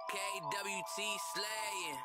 KWT slaying.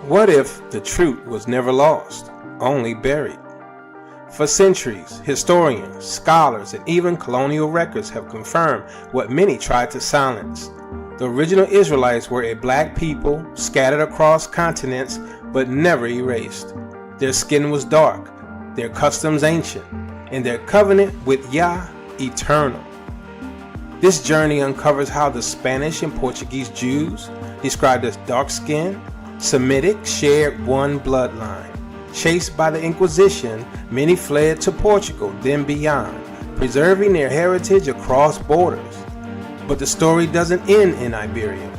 What if the truth was never lost, only buried? For centuries, historians, scholars, and even colonial records have confirmed what many tried to silence. The original Israelites were a black people scattered across continents but never erased. Their skin was dark, their customs ancient, and their covenant with Yah eternal. This journey uncovers how the Spanish and Portuguese Jews, described as dark-skinned, Semitic, shared one bloodline. Chased by the Inquisition, many fled to Portugal, then beyond, preserving their heritage across borders. But the story doesn't end in Iberia.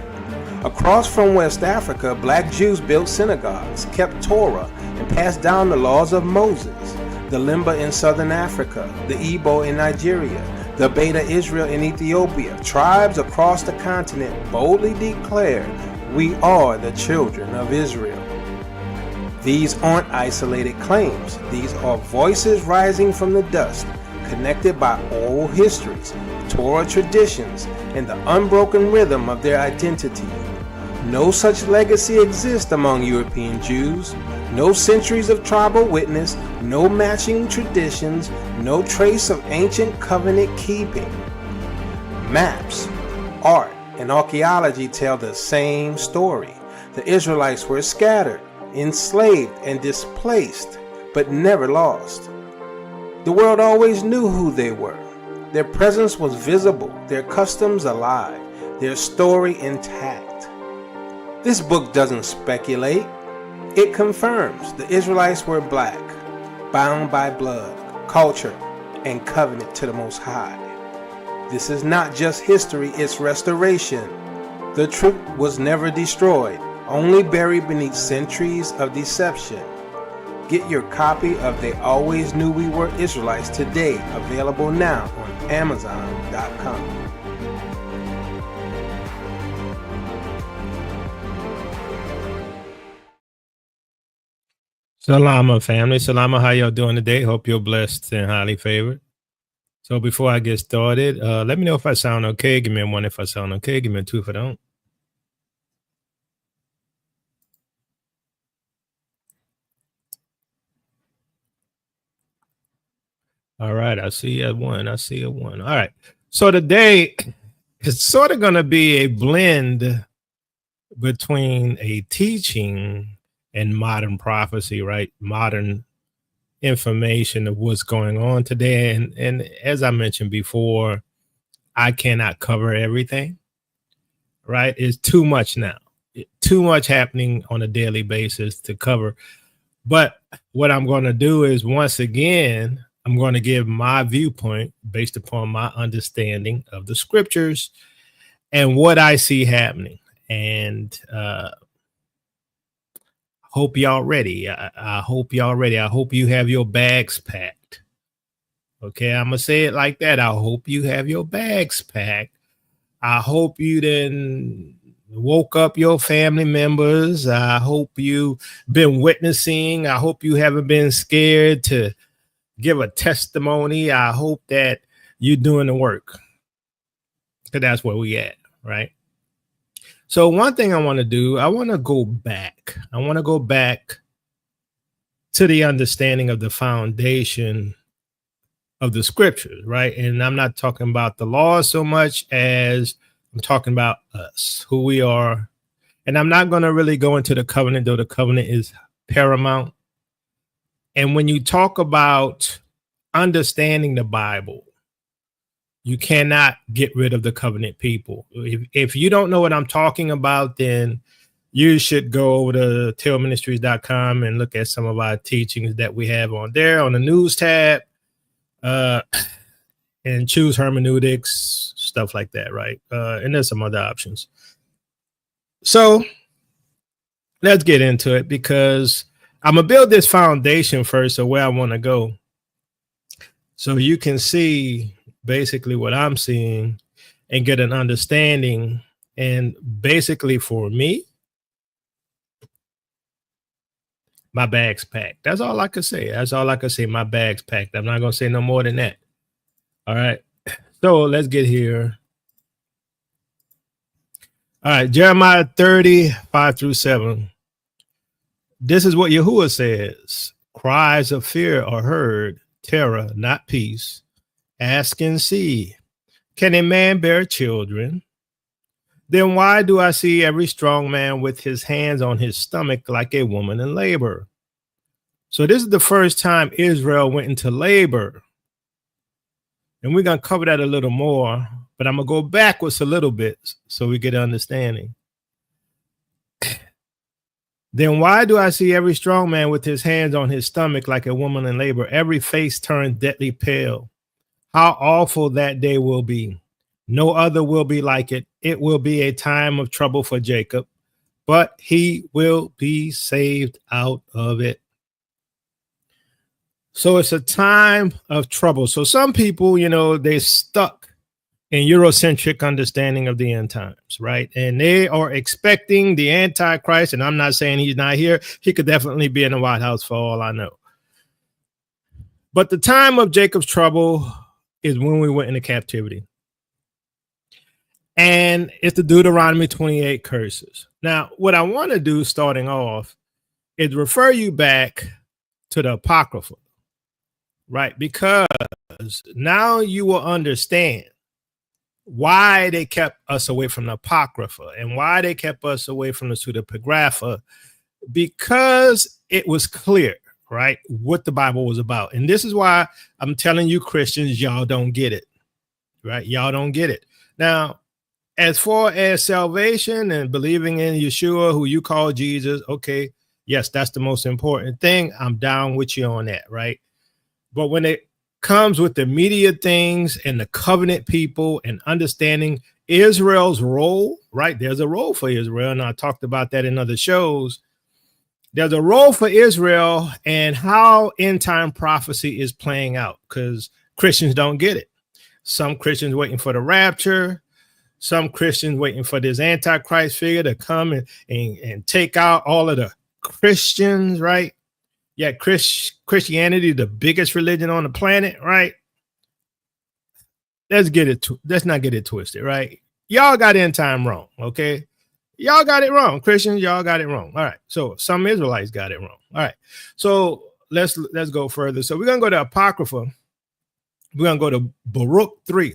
Across from West Africa, black Jews built synagogues, kept Torah, and passed down the laws of Moses. The Limba in southern Africa, the Igbo in Nigeria, the Beta Israel in Ethiopia, tribes across the continent boldly declared, "We are the children of Israel." These aren't isolated claims. These are voices rising from the dust, connected by oral histories, Torah traditions, and the unbroken rhythm of their identity. No such legacy exists among European Jews. No centuries of tribal witness, no matching traditions, no trace of ancient covenant keeping. Maps, art, and archaeology tell the same story. The Israelites were scattered, enslaved, and displaced, but never lost. The world always knew who they were. Their presence was visible, their customs alive, their story intact. This book doesn't speculate. It confirms the Israelites were black, bound by blood, culture, and covenant to the Most High. This is not just history, it's restoration. The truth was never destroyed, only buried beneath centuries of deception. Get your copy of They Always Knew We Were Israelites today, available now on Amazon.com. Salama family, Salama, how y'all doing today? Hope you're blessed and highly favored. So before I get started, let me know if I sound okay. Give me a 1 if I sound okay. Give me a 2 if I don't. All right, I see a 1. I see a 1. All right. So today it's sort of going to be a blend between a teaching and modern prophecy, right? Modern information of what's going on today. And as I mentioned before, I cannot cover everything, right? It's too much now. Too much happening on a daily basis to cover. But what I'm going to do is, once again, I'm going to give my viewpoint based upon my understanding of the scriptures and what I see happening. And hope y'all ready. I hope y'all ready. I hope you have your bags packed. Okay, I'm going to say it like that. I hope you have your bags packed. I hope you then woke up your family members. I hope you've been witnessing. I hope you haven't been scared to give a testimony. I hope that you're doing the work, because that's where we at, right? So one thing I want to do, I want to go back. I want to go back to the understanding of the foundation of the scriptures, right? And I'm not talking about the law so much as I'm talking about us, who we are And I'm not going to really go into the covenant, though the covenant is paramount. And when you talk about understanding the Bible, you cannot get rid of the covenant people. If you don't know what I'm talking about, then you should go over to tailministries.com and look at some of our teachings that we have on there on the news tab, and choose hermeneutics, stuff like that, right? And there's some other options. So let's get into it, because I'm going to build this foundation first of where I want to go, so you can see basically what I'm seeing and get an understanding. And basically for me, my bag's packed. That's all I could say. That's all I could say. My bag's packed. I'm not going to say no more than that. All right. So let's get here. All right. Jeremiah 30:5-7. This is what Yahuwah says. Cries of fear are heard, terror, not peace. Ask and see. Can a man bear children? Then why do I see every strong man with his hands on his stomach like a woman in labor? So this is the first time Israel went into labor. And we're going to cover that a little more, but I'm going to go backwards a little bit so we get an understanding. Then why do I see every strong man with his hands on his stomach like a woman in labor? Every face turned deadly pale. How awful that day will be. No other will be like it. It will be a time of trouble for Jacob, but he will be saved out of it. So it's a time of trouble. So some people, they're stuck in Eurocentric understanding of the end times, right? And they are expecting the Antichrist. And I'm not saying he's not here. He could definitely be in the White House for all I know. But the time of Jacob's trouble is when we went into captivity. And it's the Deuteronomy 28 curses. Now, what I want to do starting off is refer you back to the Apocrypha, right? Because now you will understand why they kept us away from the Apocrypha and why they kept us away from the Pseudepigrapha, because it was clear, right, what the Bible was about. And this is why I'm telling you Christians, y'all don't get it, right? Y'all don't get it. Now, as far as salvation and believing in Yeshua, who you call Jesus, okay, yes, that's the most important thing. I'm down with you on that, right? But when it comes with the immediate things and the covenant people and understanding Israel's role, right? There's a role for Israel, and I talked about that in other shows. There's a role for Israel and how end time prophecy is playing out, because Christians don't get it. Some Christians waiting for the rapture. Some Christians waiting for this Antichrist figure to come and take out all of the Christians, right? Yeah, Christianity, the biggest religion on the planet, right? Let's not get it twisted, right? Y'all got end time wrong, okay? Y'all got it wrong. Christians, y'all got it wrong. All right. So some Israelites got it wrong. All right. So let's go further. So we're gonna go to Apocrypha. We're gonna go to Baruch 3.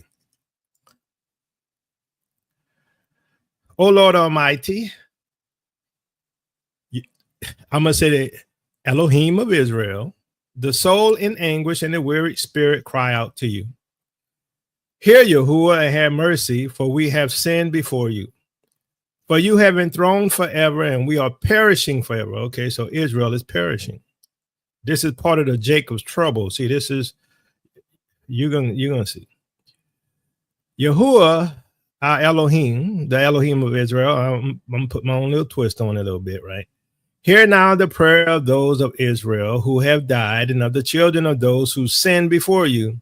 Oh Lord Almighty, I'm going to say the Elohim of Israel, the soul in anguish and the wearied spirit cry out to you. Hear Yahuwah and have mercy, for we have sinned before you. For you have been thrown forever and we are perishing forever. Okay, so Israel is perishing. This is part of the Jacob's trouble. See, this is, you're gonna see. Yahuwah, our Elohim, the Elohim of Israel, I'm going to put my own little twist on it a little bit, right? Hear now the prayer of those of Israel who have died, and of the children of those who sinned before you,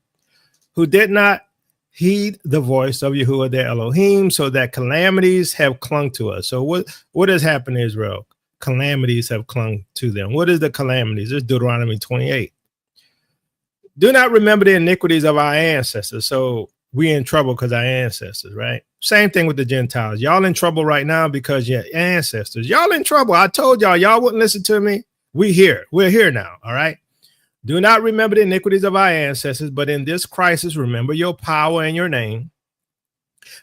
who did not heed the voice of Yahuwah their Elohim, so that calamities have clung to us. So what has happened to Israel? Calamities have clung to them. What is the calamities? It's Deuteronomy 28. Do not remember the iniquities of our ancestors. So we in trouble because our ancestors, right? Same thing with the Gentiles. Y'all in trouble right now because your ancestors. Y'all in trouble. I told y'all wouldn't listen to me. We're here now. All right. Do not remember the iniquities of our ancestors, but in this crisis, remember your power and your name.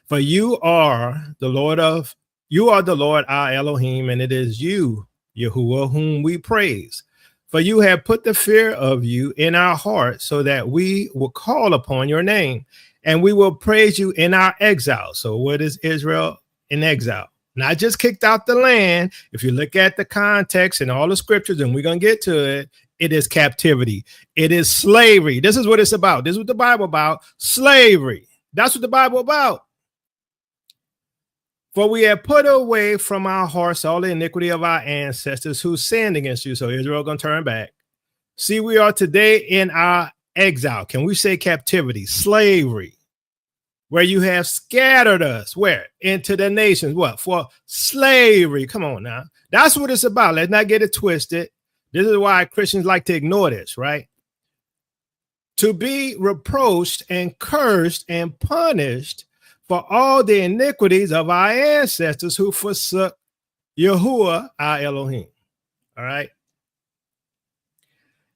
For you are the Lord of You are the Lord our Elohim, and it is you, Yahuwah, whom we praise. For you have put the fear of you in our hearts so that we will call upon your name, and we will praise you in our exile. So what is Israel in exile? Not just kicked out the land. If you look at the context and all the scriptures, and we're going to get to it, it is captivity. It is slavery. This is what it's about. This is what the Bible about. Slavery. That's what the Bible about. For we have put away from our hearts all the iniquity of our ancestors who sinned against you. So Israel going to turn back. See, we are today in our exile. Can we say captivity? Slavery. Where you have scattered us. Where? Into the nations. What? For slavery. Come on now. That's what it's about. Let's not get it twisted. This is why Christians like to ignore this, right? To be reproached and cursed and punished for all the iniquities of our ancestors who forsook Yahuwah, our Elohim. All right.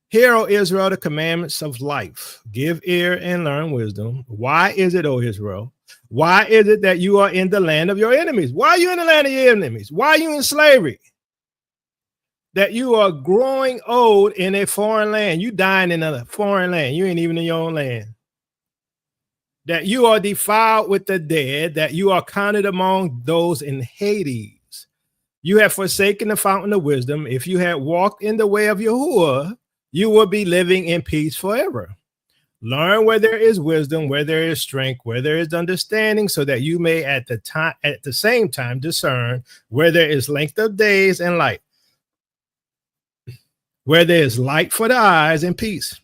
Hear, O Israel, the commandments of life. Give ear and learn wisdom. Why is it, O Israel? Why is it that you are in the land of your enemies? Why are you in the land of your enemies? Why are you in slavery? That you are growing old in a foreign land. You dying in a foreign land. You ain't even in your own land. That you are defiled with the dead, that you are counted among those in Hades. You have forsaken the fountain of wisdom. If you had walked in the way of Yahuwah, you will be living in peace forever. Learn where there is wisdom, where there is strength, where there is understanding, so that you may at the same time discern where there is length of days and light, where there is light for the eyes and peace.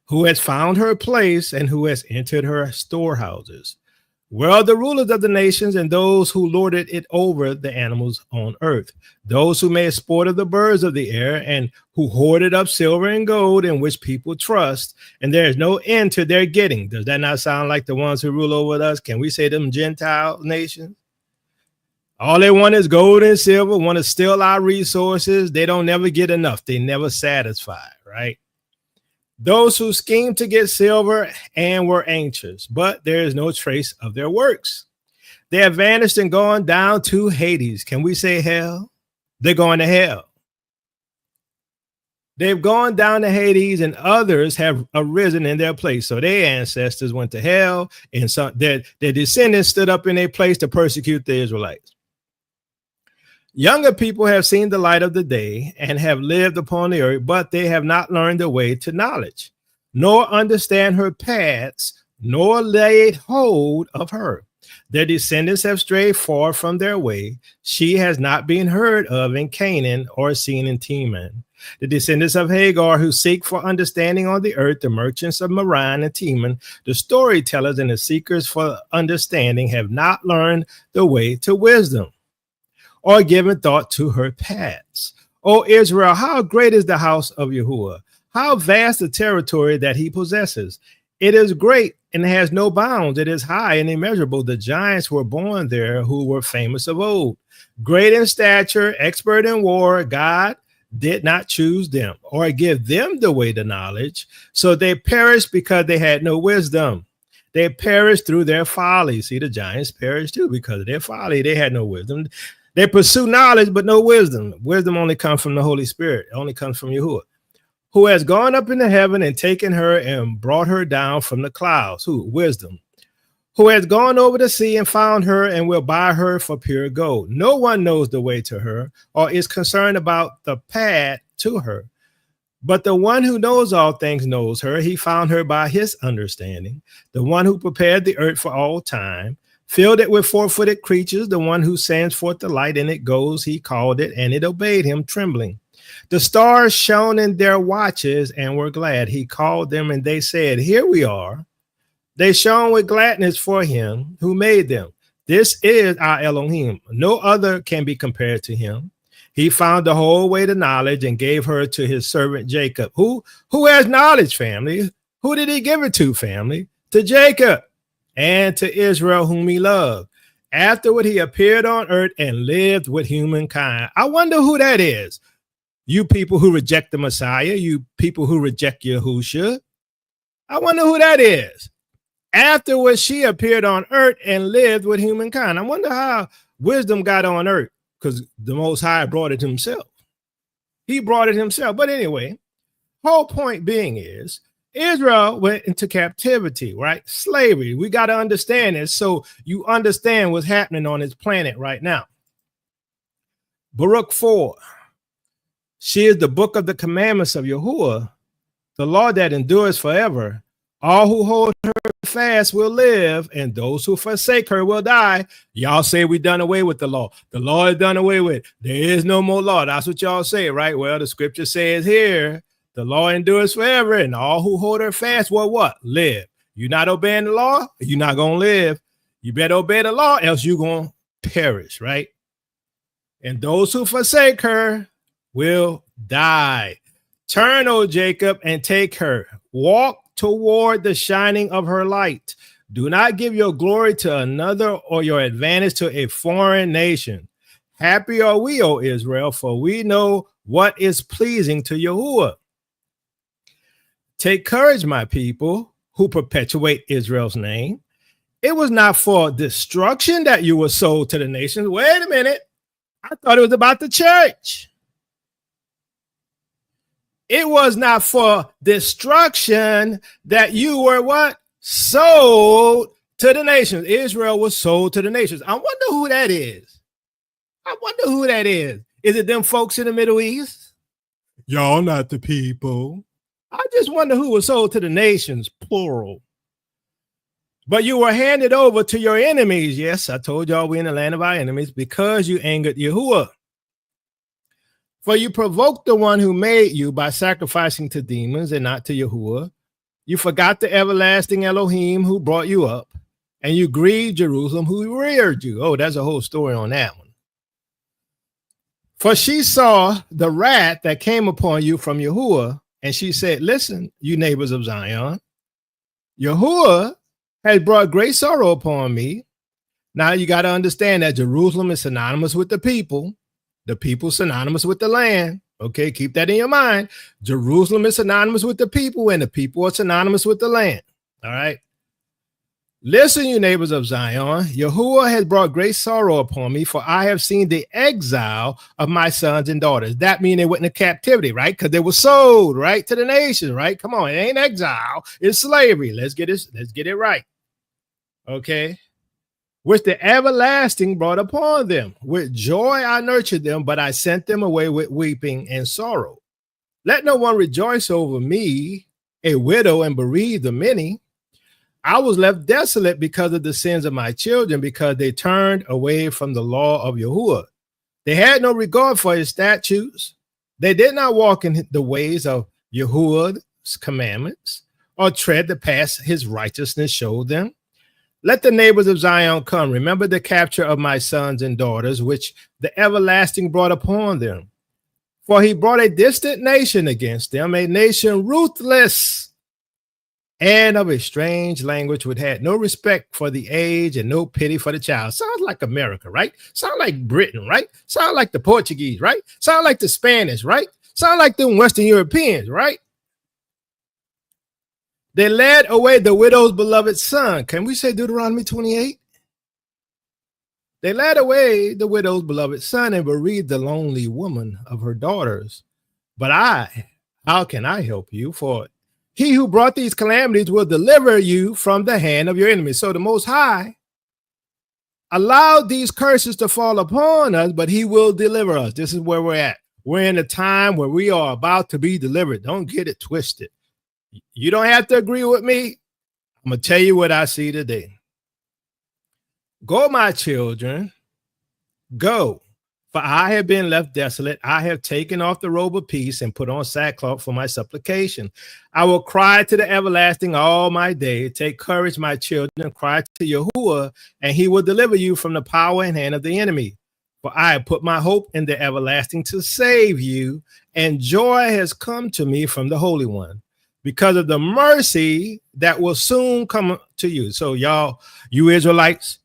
Who has found her place and who has entered her storehouses? Where are the rulers of the nations and those who lorded it over the animals on earth? Those who made sport of the birds of the air and who hoarded up silver and gold in which people trust, and there is no end to their getting. Does that not sound like the ones who rule over us? Can we say them Gentile nations? All they want is gold and silver, want to steal our resources. They don't never get enough. They never satisfy, right? Those who schemed to get silver and were anxious, but there is no trace of their works. They have vanished and gone down to Hades. Can we say hell? They're going to hell. They've gone down to Hades, and others have arisen in their place. So their ancestors went to hell, and so their descendants stood up in a place to persecute the Israelites. Younger people have seen the light of the day and have lived upon the earth, but they have not learned the way to knowledge, nor understand her paths, nor laid hold of her. Their descendants have strayed far from their way. She has not been heard of in Canaan or seen in Teman. The descendants of Hagar who seek for understanding on the earth, the merchants of Maran and Teman, the storytellers and the seekers for understanding have not learned the way to wisdom, or given thought to her paths. O Israel, how great is the house of Yahuwah? How vast the territory that he possesses. It is great and has no bounds. It is high and immeasurable. The giants were born there who were famous of old. Great in stature, expert in war, God did not choose them or give them the way to knowledge. So they perished because they had no wisdom. They perished through their folly. See, the giants perished too because of their folly. They had no wisdom. They pursue knowledge, but no wisdom. Wisdom only comes from the Holy Spirit. It only comes from Yahuwah, who has gone up into heaven and taken her and brought her down from the clouds. Who? Wisdom. Who has gone over the sea and found her and will buy her for pure gold. No one knows the way to her or is concerned about the path to her. But the one who knows all things knows her. He found her by his understanding. The one who prepared the earth for all time, filled it with four-footed creatures, the one who sends forth the light and it goes, he called it, and it obeyed him, trembling. The stars shone in their watches and were glad. He called them and they said, here we are. They shone with gladness for him who made them. This is our Elohim. No other can be compared to him. He found the whole way to knowledge and gave her to his servant Jacob. Who has knowledge, family? Who did he give it to, family? To Jacob. And to Israel, whom he loved. Afterward, he appeared on earth and lived with humankind. I wonder who that is. You people who reject the Messiah, you people who reject Yahusha. I wonder who that is. Afterwards, she appeared on earth and lived with humankind. I wonder Wisdom got on earth because the Most High brought it himself. He brought it himself. But anyway, whole point being is Israel went into captivity, right? Slavery. We got to understand this so you understand what's happening on this planet right now. Baruch 4. She is the book of the commandments of Yahuwah, the law that endures forever. All who hold her fast will live, and those who forsake her will die. Y'all say we done away with the law. The law is done away with. There is no more law. That's what y'all say, right? Well, the scripture says here, the law endures forever, and all who hold her fast will what? Live. You're not obeying the law, you're not going to live. You better obey the law, else you're going to perish, right? And those who forsake her will die. Turn, O Jacob, and take her. Walk toward the shining of her light. Do not give your glory to another or your advantage to a foreign nation. Happy are we, O Israel, for we know what is pleasing to Yahuwah. Take courage, my people, who perpetuate Israel's name. It was not for destruction that you were sold to the nations. Wait a minute. I thought it was about the church. It was not for destruction that you were what? Sold to the nations. Israel was sold to the nations. I wonder who that is. I wonder who that is. Is it them folks in the Middle East? Y'all not the people. I just wonder who was sold to the nations, plural. But you were handed over to your enemies. Yes, I told y'all we're in the land of our enemies because you angered Yahuwah. For you provoked the one who made you by sacrificing to demons and not to Yahuwah. You forgot the everlasting Elohim who brought you up, and you grieved Jerusalem who reared you. Oh, there's a whole story on that one. For she saw the wrath that came upon you from Yahuwah, and she said, listen, you neighbors of Zion, Yahuwah has brought great sorrow upon me. Now you got to understand that Jerusalem is synonymous with the people synonymous with the land. Okay, keep that in your mind. Jerusalem is synonymous with the people, and the people are synonymous with the land. All right. Listen, you neighbors of Zion, Yahuwah has brought great sorrow upon me, for I have seen the exile of my sons and daughters. That means they went into captivity, right? Because they were sold, right, to the nation, right? Come on, it ain't exile, it's slavery. Let's get it right. Okay. Which the everlasting brought upon them. With joy I nurtured them, but I sent them away with weeping and sorrow. Let no one rejoice over me, a widow and bereaved of many. I was left desolate because of the sins of my children, because they turned away from the law of Yahuwah. They had no regard for his statutes. They did not walk in the ways of Yahuwah's commandments, or tread the path his righteousness showed them. Let the neighbors of Zion come. Remember the capture of my sons and daughters, which the everlasting brought upon them. For he brought a distant nation against them, a nation ruthless and of a strange language, which had no respect for the age and no pity for the child. Sounds like America, right? Sound like Britain, right? Sound like the Portuguese, right? Sound like the Spanish, right? Sound like the Western Europeans, right? They led away the widow's beloved son. Can we say Deuteronomy 28? They led away the widow's beloved son and bereaved the lonely woman of her daughters. But how can I help you? For he who brought these calamities will deliver you from the hand of your enemies. So the Most High allowed these curses to fall upon us, but he will deliver us. This is where we're at. We're in a time where we are about to be delivered. Don't get it twisted. You don't have to agree with me. I'm going to tell you what I see today. Go, my children, go. For I have been left desolate. I have taken off the robe of peace and put on sackcloth for my supplication. I will cry to the everlasting all my day. Take courage, my children. Cry to Yahuwah, and he will deliver you from the power and hand of the enemy. For I have put my hope in the everlasting to save you, and joy has come to me from the Holy One, because of the mercy that will soon come to you. So y'all, you Israelites,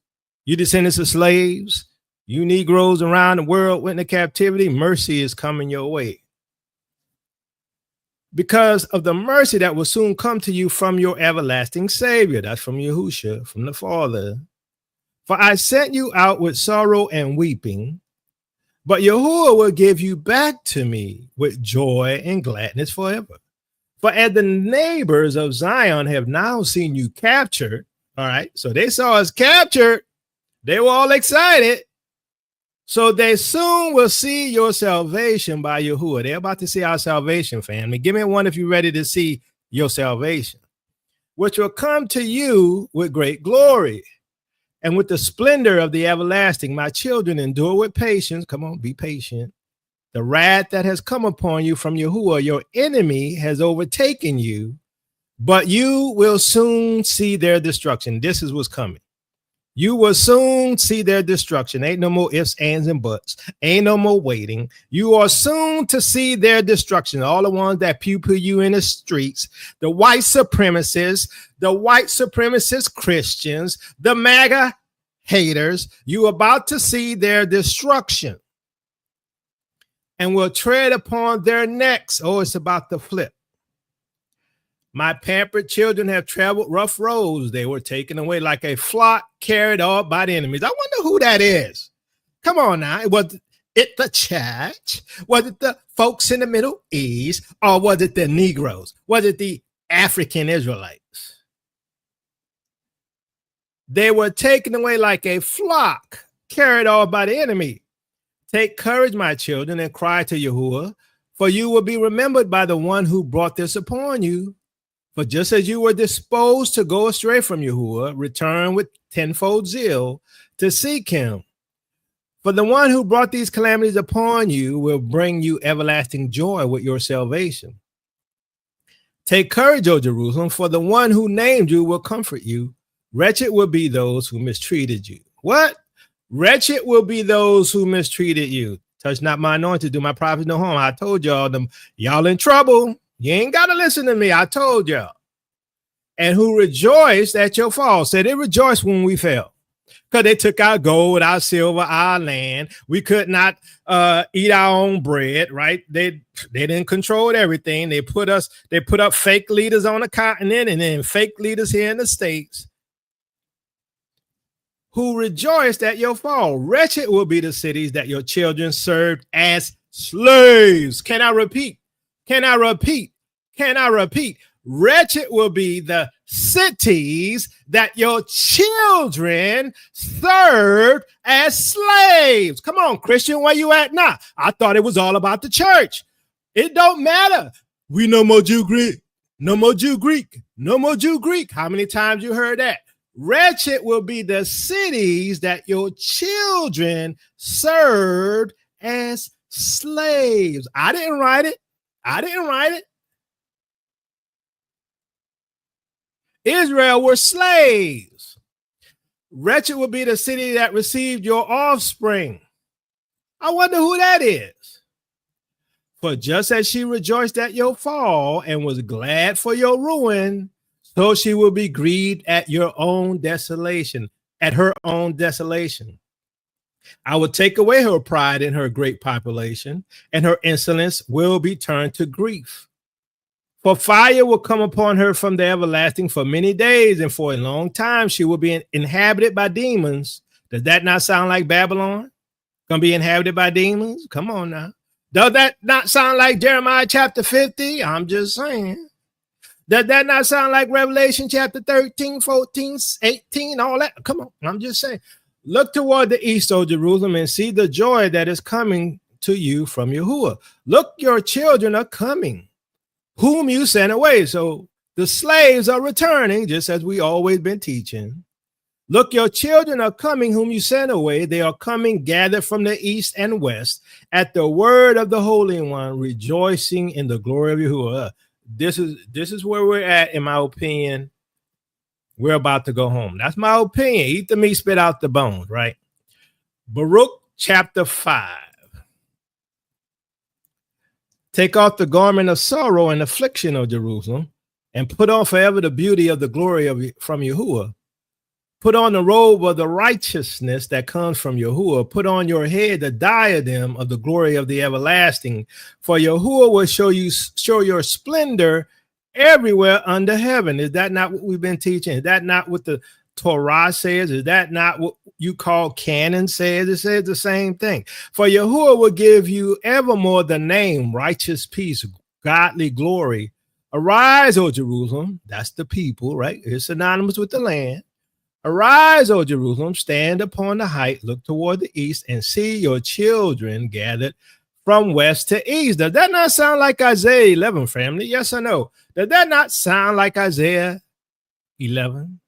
you descendants of slaves, you Negroes around the world went into captivity, mercy is coming your way. Because of the mercy that will soon come to you from your everlasting Savior. That's from Yahushua, from the Father. For I sent you out with sorrow and weeping, but Yahuwah will give you back to me with joy and gladness forever. For as the neighbors of Zion have now seen you captured, all right, so they saw us captured, they were all excited. So they soon will see your salvation by Yahuwah. They're about to see our salvation, family. Give me one if you're ready to see your salvation, which will come to you with great glory and with the splendor of the everlasting. My children, endure with patience. Come on, be patient. The wrath that has come upon you from Yahuwah, your enemy, has overtaken you, but you will soon see their destruction. This is what's coming. You will soon see their destruction. Ain't no more ifs, ands, and buts. Ain't no more waiting. You are soon to see their destruction. All the ones that pew you in the streets, the white supremacists, Christians, the MAGA haters, you are about to see their destruction and will tread upon their necks. Oh, it's about to flip. My pampered children have traveled rough roads. They were taken away like a flock carried off by the enemies. I wonder who that is. Come on now. Was it the church? Was it the folks in the Middle East? Or was it the Negroes? Was it the African Israelites? They were taken away like a flock carried off by the enemy. Take courage, my children, and cry to Yahuwah, for you will be remembered by the one who brought this upon you. For just as you were disposed to go astray from Yahuwah, return with tenfold zeal to seek him. For the one who brought these calamities upon you will bring you everlasting joy with your salvation. Take courage, O Jerusalem, for the one who named you will comfort you. Wretched will be those who mistreated you. What? Wretched will be those who mistreated you. Touch not my anointed, do my prophets no harm. I told y'all, y'all in trouble. You ain't got to listen to me. I told y'all. And who rejoiced at your fall. Said they rejoiced when we fell. Because they took our gold, our silver, our land. We could not eat our own bread, right? They didn't control everything. They put up fake leaders on the continent and then fake leaders here in the States. Who rejoiced at your fall. Wretched will be the cities that your children served as slaves. Can I repeat? Can I repeat? Can I repeat? Wretched will be the cities that your children served as slaves. Come on, Christian, where you at now? I thought it was all about the church. It don't matter. We no more Jew Greek. No more Jew Greek. No more Jew Greek. How many times you heard that? Wretched will be the cities that your children served as slaves. I didn't write it. I didn't write it. Israel were slaves. Wretched will be the city that received your offspring. I wonder who that is. For just as she rejoiced at your fall and was glad for your ruin, so she will be grieved at your own desolation, at her own desolation. I will take away her pride in her great population, and her insolence will be turned to grief. For fire will come upon her from the everlasting for many days, and for a long time she will be inhabited by demons. Does that not sound like Babylon? Gonna be inhabited by demons? Come on now. Does that not sound like Jeremiah chapter 50? I'm just saying. Does that not sound like Revelation chapter 13, 14, 18, all that? Come on, I'm just saying. Look toward the east, O Jerusalem, and see the joy that is coming to you from Yahuwah. Look, your children are coming, whom you sent away. So the slaves are returning, just as we always been teaching. Look, your children are coming, whom you sent away. They are coming, gathered from the east and west, at the word of the Holy One, rejoicing in the glory of Yahuwah. This is where we're at, in my opinion. We're about to go home. That's my opinion. Eat the meat, spit out the bones, right? Baruch chapter 5. Take off the garment of sorrow and affliction of Jerusalem, and put on forever the beauty of the glory from Yahuwah. Put on the robe of the righteousness that comes from Yahuwah. Put on your head the diadem of the glory of the everlasting. For Yahuwah will show your splendor everywhere under heaven. Is that not what we've been teaching? Is that not what the Torah says? Is that not what you call canon says, it says the same thing. For Yahuwah will give you evermore the name, righteous peace, godly glory. Arise, O Jerusalem. That's the people, right? It's synonymous with the land. Arise, O Jerusalem, stand upon the height, look toward the east, and see your children gathered from west to east. Does that not sound like Isaiah 11, family? Yes or no? Does that not sound like Isaiah 11?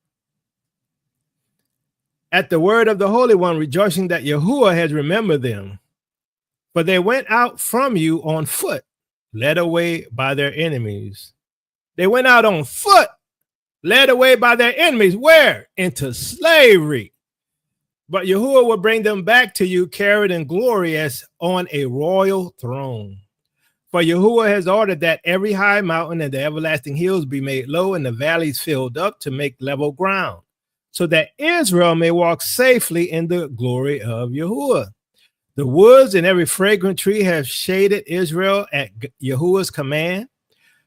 At the word of the Holy One, rejoicing that Yahuwah has remembered them. For they went out from you on foot, led away by their enemies. They went out on foot, led away by their enemies. Where? Into slavery. But Yahuwah will bring them back to you, carried in glory as on a royal throne. For Yahuwah has ordered that every high mountain and the everlasting hills be made low and the valleys filled up to make level ground, so that Israel may walk safely in the glory of Yahuwah. The woods and every fragrant tree have shaded Israel at Yahuwah's command.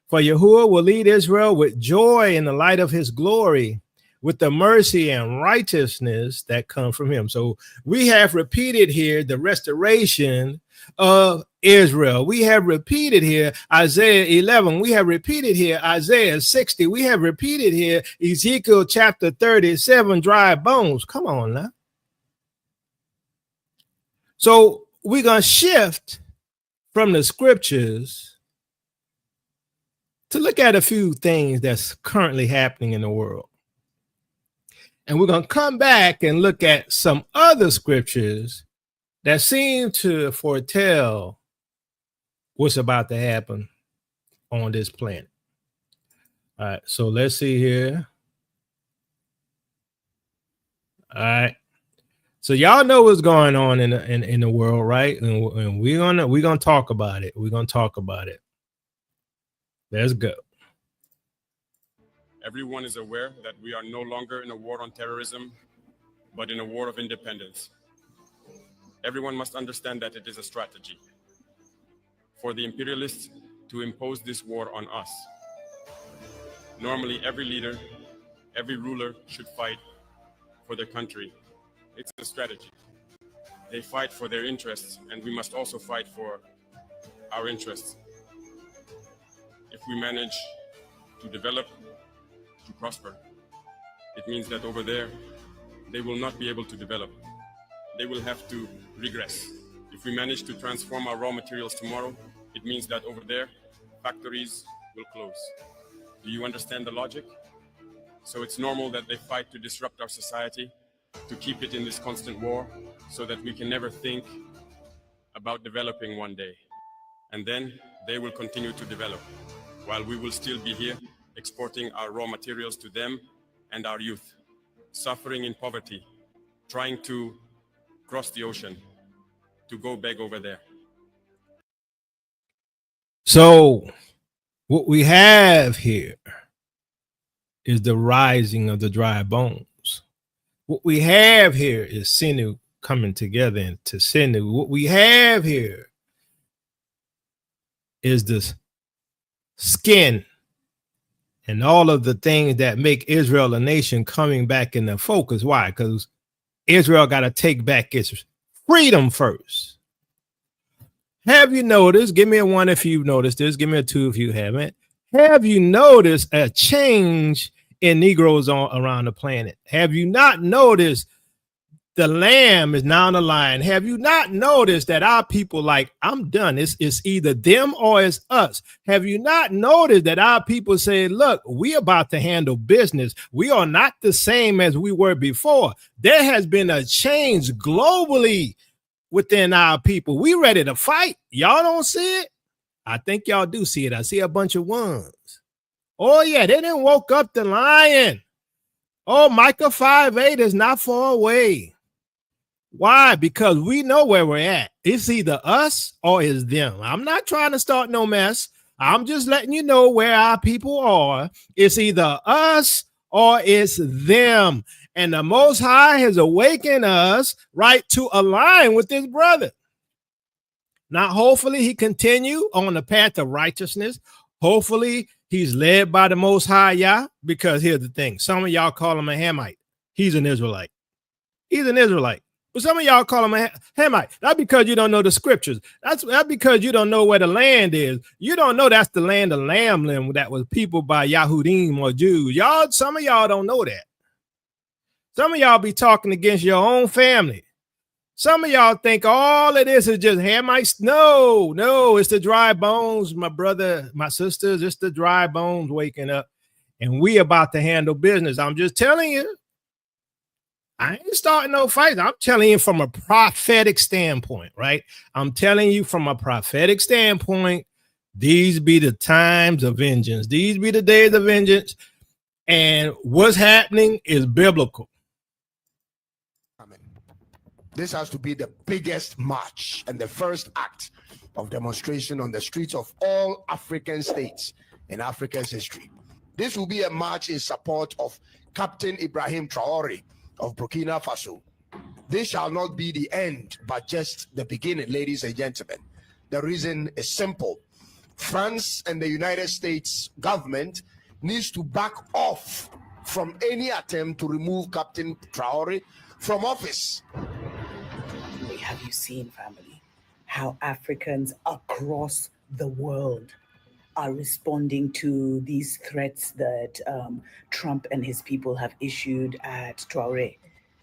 For Yahuwah will lead Israel with joy in the light of his glory, with the mercy and righteousness that come from him. So we have repeated here the restoration of Israel. We have repeated here Isaiah 11. We have repeated here Isaiah 60. We have repeated here Ezekiel chapter 37, dry bones. Come on now. So we're going to shift from the scriptures to look at a few things that's currently happening in the world. And we're going to come back and look at some other scriptures that seem to foretell what's about to happen on this planet. All right, so let's see here. All right. So y'all know what's going on in the world, right? And we're gonna talk about it. We're gonna talk about it. Let's go. Everyone is aware that we are no longer in a war on terrorism, but in a war of independence. Everyone must understand that it is a strategy for the imperialists to impose this war on us. Normally, every leader, every ruler should fight for their country. It's a strategy. They fight for their interests, and we must also fight for our interests. If we manage to develop, to prosper, it means that over there, they will not be able to develop. They will have to regress. If we manage to transform our raw materials tomorrow, it means that over there, factories will close. Do you understand the logic? So it's normal that they fight to disrupt our society, to keep it in this constant war, so that we can never think about developing one day. And then they will continue to develop, while we will still be here exporting our raw materials to them and our youth, suffering in poverty, trying to cross the ocean to go beg over there. So what we have here is the rising of the dry bones. What we have here is sinew coming together into sinew. What we have here is the skin and all of the things that make Israel a nation coming back in the focus. Why? Because Israel got to take back its freedom first. Have you noticed? Give me a 1 if you've noticed this. Give me a 2 if you haven't. Have you noticed a change in Negroes around the planet? Have you not noticed the lamb is now the lion? Have you not noticed that our people, like, I'm done. It's either them or it's us. Have you not noticed that our people say, look, we about to handle business. We are not the same as we were before. There has been a change globally within our people. We ready to fight. Y'all don't see it? I think y'all do see it. I see a bunch of ones. Oh, yeah, they didn't woke up the lion. Oh, Micah 5:8 is not far away. Why? Because we know where we're at. It's either us or it's them. I'm not trying to start no mess. I'm just letting you know where our people are. It's either us or it's them. And the Most High has awakened us, right, to align with his brother. Now, hopefully he continue on the path of righteousness. Hopefully he's led by the Most High, Yah, because here's the thing. Some of y'all call him a Hamite. He's an Israelite. He's an Israelite. But some of y'all call him a Hamite. That's because you don't know the scriptures. That's because you don't know where the land is. You don't know that's the land of Lamlim that was peopled by Yahudim or Jews. Some of y'all don't know that. Some of y'all be talking against your own family. Some of y'all think all of this is just Hamites. No, it's the dry bones, my brother, my sisters. It's the dry bones waking up, and we about to handle business. I'm just telling you. I ain't starting no fights. I'm telling you from a prophetic standpoint, right? I'm telling you from a prophetic standpoint, these be the times of vengeance. These be the days of vengeance. And what's happening is biblical. Amen. This has to be the biggest march and the first act of demonstration on the streets of all African states in Africa's history. This will be a march in support of Captain Ibrahim Traore of Burkina Faso. This shall not be the end, but just the beginning, ladies and gentlemen. The reason is simple. France and the United States government needs to back off from any attempt to remove Captain Traore from office. Have you seen, family, how Africans across the world are responding to these threats that Trump and his people have issued at Traore?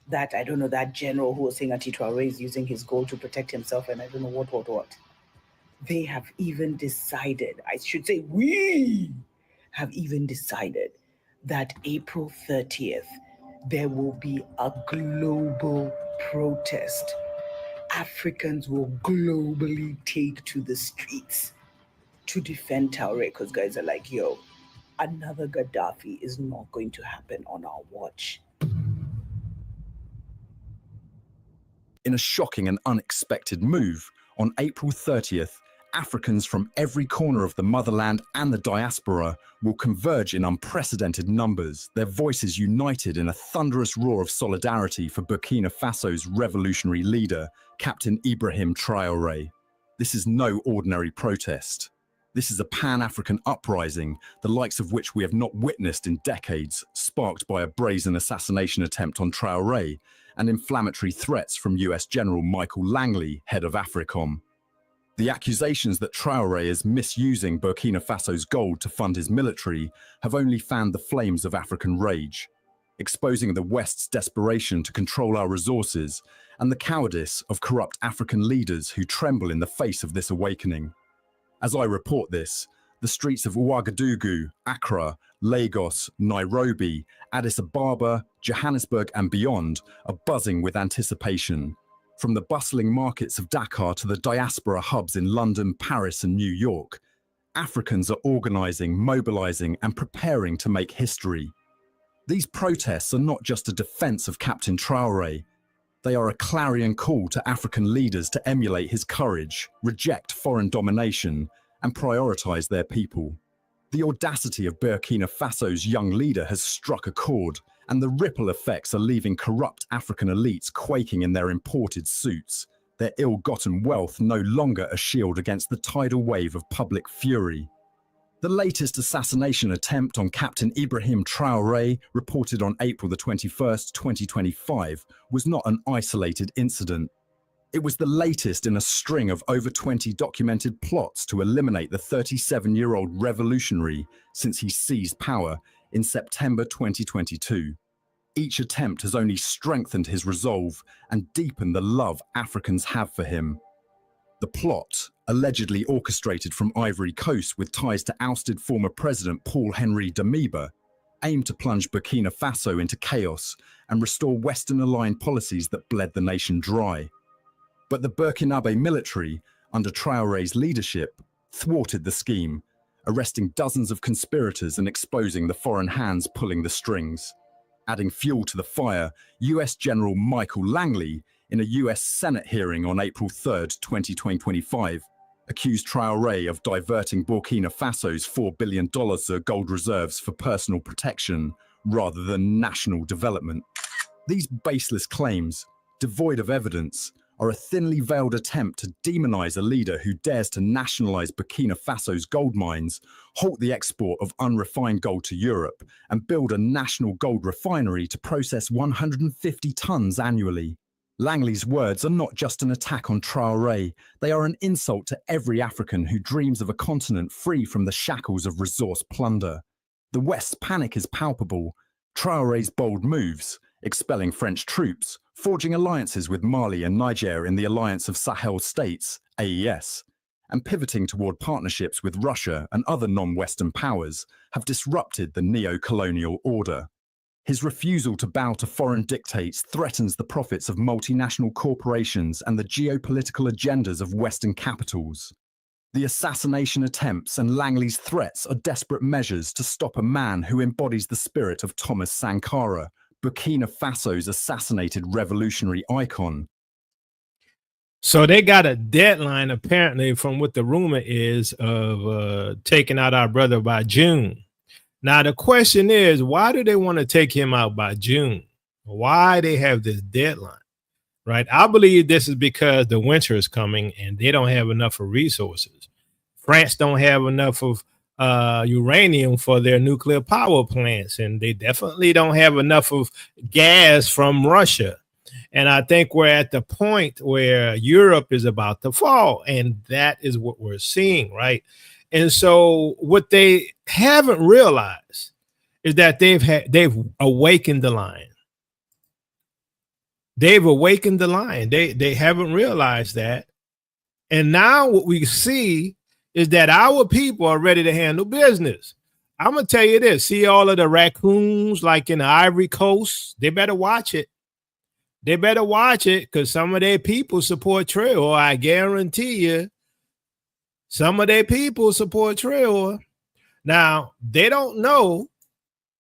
That, I don't know, that general who was saying Traore is using his gold to protect himself, and I don't know what. They have even decided, I should say we have even decided that April 30th, there will be a global protest. Africans will globally take to the streets to defend Traore, because guys are like, yo, another Gaddafi is not going to happen on our watch. In a shocking and unexpected move, on April 30th, Africans from every corner of the motherland and the diaspora will converge in unprecedented numbers, their voices united in a thunderous roar of solidarity for Burkina Faso's revolutionary leader, Captain Ibrahim Traore. This is no ordinary protest. This is a pan-African uprising, the likes of which we have not witnessed in decades, sparked by a brazen assassination attempt on Traore and inflammatory threats from US General Michael Langley, head of AFRICOM. The accusations that Traore is misusing Burkina Faso's gold to fund his military have only fanned the flames of African rage, exposing the West's desperation to control our resources and the cowardice of corrupt African leaders who tremble in the face of this awakening. As I report this, the streets of Ouagadougou, Accra, Lagos, Nairobi, Addis Ababa, Johannesburg and beyond are buzzing with anticipation. From the bustling markets of Dakar to the diaspora hubs in London, Paris and New York, Africans are organizing, mobilizing and preparing to make history. These protests are not just a defense of Captain Traore. They are a clarion call to African leaders to emulate his courage, reject foreign domination, and prioritize their people. The audacity of Burkina Faso's young leader has struck a chord, and the ripple effects are leaving corrupt African elites quaking in their imported suits, their ill-gotten wealth no longer a shield against the tidal wave of public fury. The latest assassination attempt on Captain Ibrahim Traore, reported on April the 21st, 2025, was not an isolated incident. It was the latest in a string of over 20 documented plots to eliminate the 37-year-old revolutionary since he seized power in September 2022. Each attempt has only strengthened his resolve and deepened the love Africans have for him. The plot, allegedly orchestrated from Ivory Coast with ties to ousted former President Paul-Henri Damiba, aimed to plunge Burkina Faso into chaos and restore Western-aligned policies that bled the nation dry. But the Burkinabe military, under Traore's leadership, thwarted the scheme, arresting dozens of conspirators and exposing the foreign hands pulling the strings. Adding fuel to the fire, US General Michael Langley, in a US Senate hearing on April 3, 2025, accused Traore of diverting Burkina Faso's $4 billion of gold reserves for personal protection rather than national development. These baseless claims, devoid of evidence, are a thinly veiled attempt to demonize a leader who dares to nationalize Burkina Faso's gold mines, halt the export of unrefined gold to Europe, and build a national gold refinery to process 150 tons annually. Langley's words are not just an attack on Traoré, they are an insult to every African who dreams of a continent free from the shackles of resource plunder. The West's panic is palpable. Traoré's bold moves, expelling French troops, forging alliances with Mali and Niger in the Alliance of Sahel States, AES, and pivoting toward partnerships with Russia and other non-Western powers, have disrupted the neo-colonial order. His refusal to bow to foreign dictates threatens the profits of multinational corporations and the geopolitical agendas of Western capitals. The assassination attempts and Langley's threats are desperate measures to stop a man who embodies the spirit of Thomas Sankara, Burkina Faso's assassinated revolutionary icon. So they got a deadline, apparently, from what the rumor is, of taking out our brother by June. Now, the question is, why do they want to take him out by June? Why they have this deadline, right? I believe this is because the winter is coming and they don't have enough of resources. France don't have enough of uranium for their nuclear power plants, and they definitely don't have enough of gas from Russia. And I think we're at the point where Europe is about to fall, and that is what we're seeing, right? And so what they haven't realized is that they've awakened the lion. They've awakened the lion. They haven't realized that. And now what we see is that our people are ready to handle business. I'm going to tell you this. See all of the raccoons like in the Ivory Coast? They better watch it. They better watch it, because some of their people support Trail. I guarantee you. Some of their people support Trail. Now, they don't know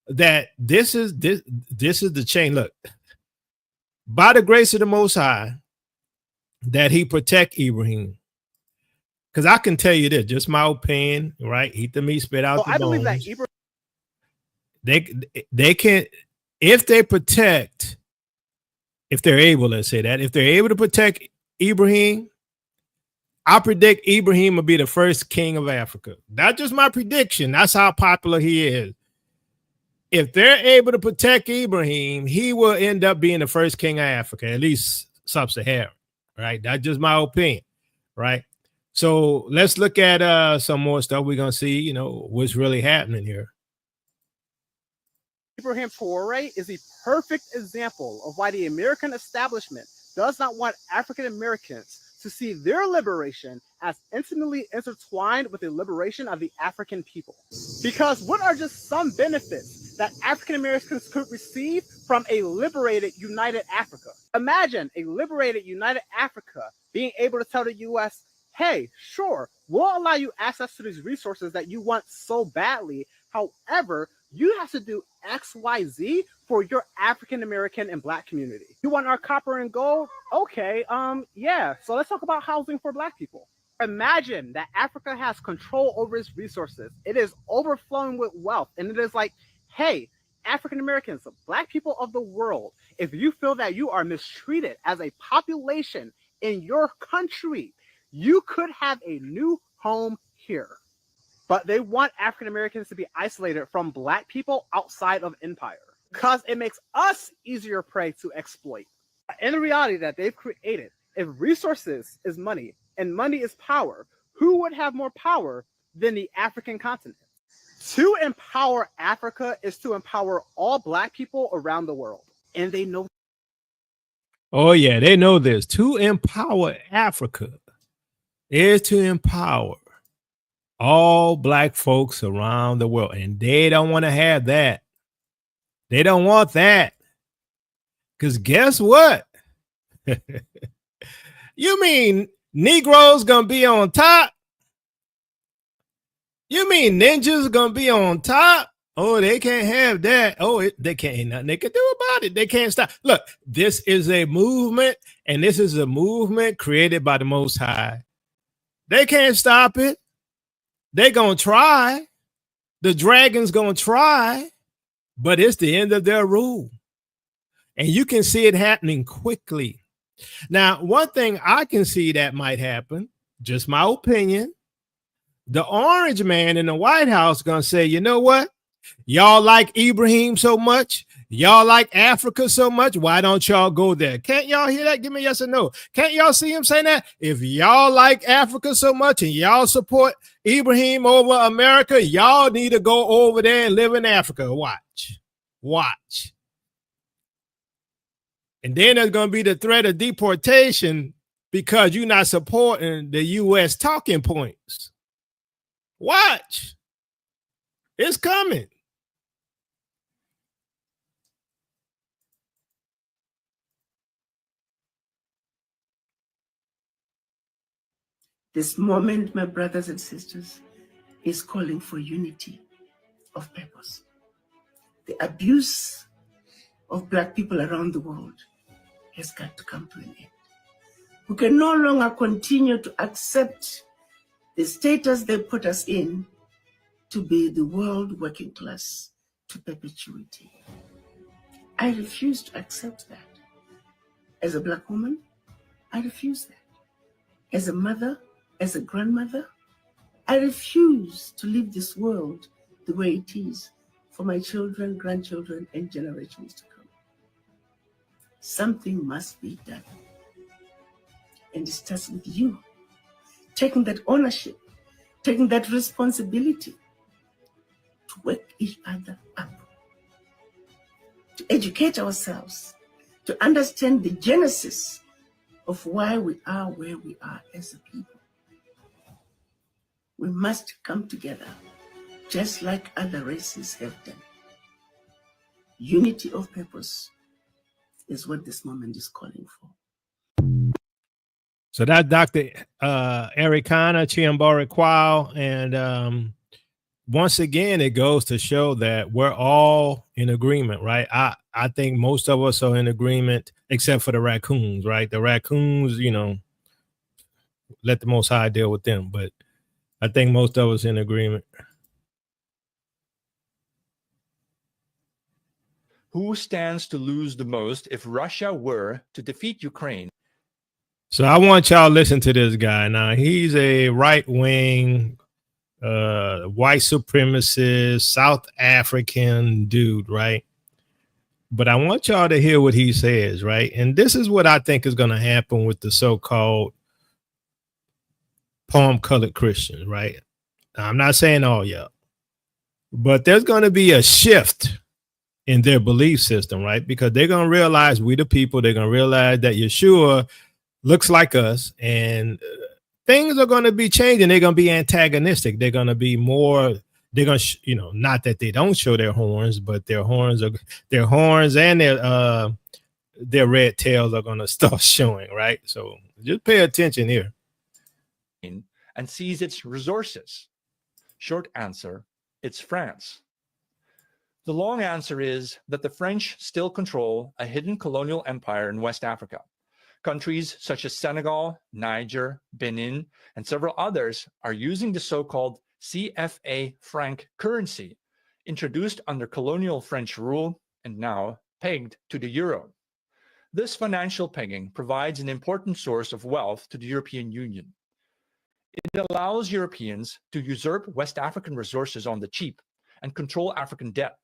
that this is the chain. Look, by the grace of the Most High, that he protect Ibrahim. Because I can tell you this, just my opinion, right? Eat the meat, spit out the bones. I believe that they can, if they protect, if they're able, let's say that, if they're able to protect Ibrahim, I predict Ibrahim will be the first king of Africa. That's just my prediction. That's how popular he is. If they're able to protect Ibrahim, he will end up being the first king of Africa, at least sub-Saharan, right? That's just my opinion, right? So let's look at some more stuff. We're going to see, what's really happening here. Ibrahim Traoré is a perfect example of why the American establishment does not want African Americans to see their liberation as intimately intertwined with the liberation of the African people. Because what are just some benefits that African Americans could receive from a liberated, united Africa? Imagine a liberated, united Africa being able to tell the U.S., hey, sure, we'll allow you access to these resources that you want so badly. However, you have to do X, Y, Z for your African American and Black community. You want our copper and gold? Okay, yeah. So let's talk about housing for Black people. Imagine that Africa has control over its resources. It is overflowing with wealth. And it is like, hey, African Americans, Black people of the world, if you feel that you are mistreated as a population in your country, you could have a new home here. But they want African Americans to be isolated from Black people outside of empire because it makes us easier prey to exploit. In the reality that they've created, if resources is money and money is power, who would have more power than the African continent? To empower Africa is to empower all Black people around the world. And they know. Oh, yeah, they know this. To empower Africa is to empower all Black folks around the world. And they don't want to have that. They don't want that. Because guess what? You mean Negroes gonna be on top? You mean ninjas gonna be on top? Oh, they can't have that. Oh, they can't. Ain't nothing they can do about it. They can't stop. Look, this is a movement, and this is a movement created by the Most High. They can't stop it. They gonna try. The dragon's gonna try, but it's the end of their rule. And you can see it happening quickly. Now, one thing I can see that might happen, just my opinion, the orange man in the White House gonna say, you know what? Y'all like Ibrahim so much. Y'all like Africa so much. Why don't y'all go there? Can't y'all hear that? Give me a yes or no. Can't y'all see him saying that? If y'all like Africa so much and y'all support Ibrahim over America, y'all need to go over there and live in Africa. Watch. Watch. And then there's going to be the threat of deportation because you're not supporting the U.S. talking points. Watch. It's coming. This moment, my brothers and sisters, is calling for unity of purpose. The abuse of Black people around the world has got to come to an end. We can no longer continue to accept the status they put us in to be the world working class to perpetuity. I refuse to accept that. As a Black woman, I refuse that. As a mother, as a grandmother, I refuse to leave this world the way it is for my children, grandchildren, and generations to come. Something must be done. And it starts with you, taking that ownership, taking that responsibility to wake each other up, to educate ourselves, to understand the genesis of why we are where we are as a people. We must come together just like other races have done. Unity of purpose is what this moment is calling for. So that's Dr. Ericana Chiambori Kwao. And once again, it goes to show that we're all in agreement, right? I think most of us are in agreement, except for the raccoons, right? The raccoons, you know, let the Most High deal with them. But I think most of us in agreement. Who stands to lose the most if Russia were to defeat Ukraine? So I want y'all to listen to this guy. Now, he's a right-wing, white supremacist, South African dude, right? But I want y'all to hear what he says, right? And this is what I think is going to happen with the so-called palm-colored Christians, right? Now, I'm not saying all y'all, but there's going to be a shift in their belief system, right? Because they're going to realize we the people. They're going to realize that Yeshua looks like us, and things are going to be changing. They're going to be antagonistic. They're going to be more, they're going to, you know, not that they don't show their horns, but their horns and their red tails are going to start showing, right? So just pay attention here. And seize its resources? Short answer, it's France. The long answer is that the French still control a hidden colonial empire in West Africa. Countries such as Senegal, Niger, Benin, and several others are using the so-called CFA franc currency, introduced under colonial French rule and now pegged to the euro. This financial pegging provides an important source of wealth to the European Union. It allows Europeans to usurp West African resources on the cheap and control African debt,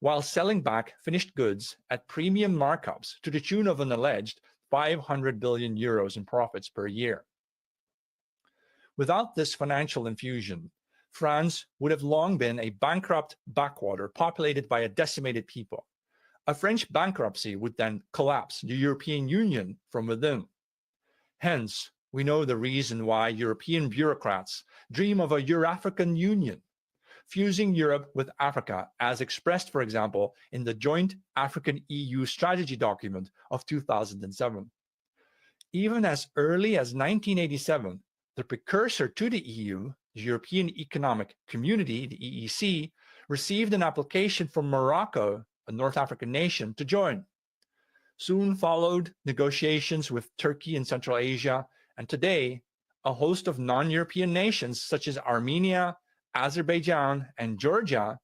while selling back finished goods at premium markups to the tune of an alleged 500 billion euros in profits per year. Without this financial infusion, France would have long been a bankrupt backwater populated by a decimated people. A French bankruptcy would then collapse the European Union from within. Hence, we know the reason why European bureaucrats dream of a Euro-African Union, fusing Europe with Africa, as expressed, for example, in the joint African-EU strategy document of 2007. Even as early as 1987, the precursor to the EU, the European Economic Community, the EEC, received an application from Morocco, a North African nation, to join. Soon followed negotiations with Turkey and Central Asia, and today, a host of non-European nations such as Armenia, Azerbaijan, and Georgia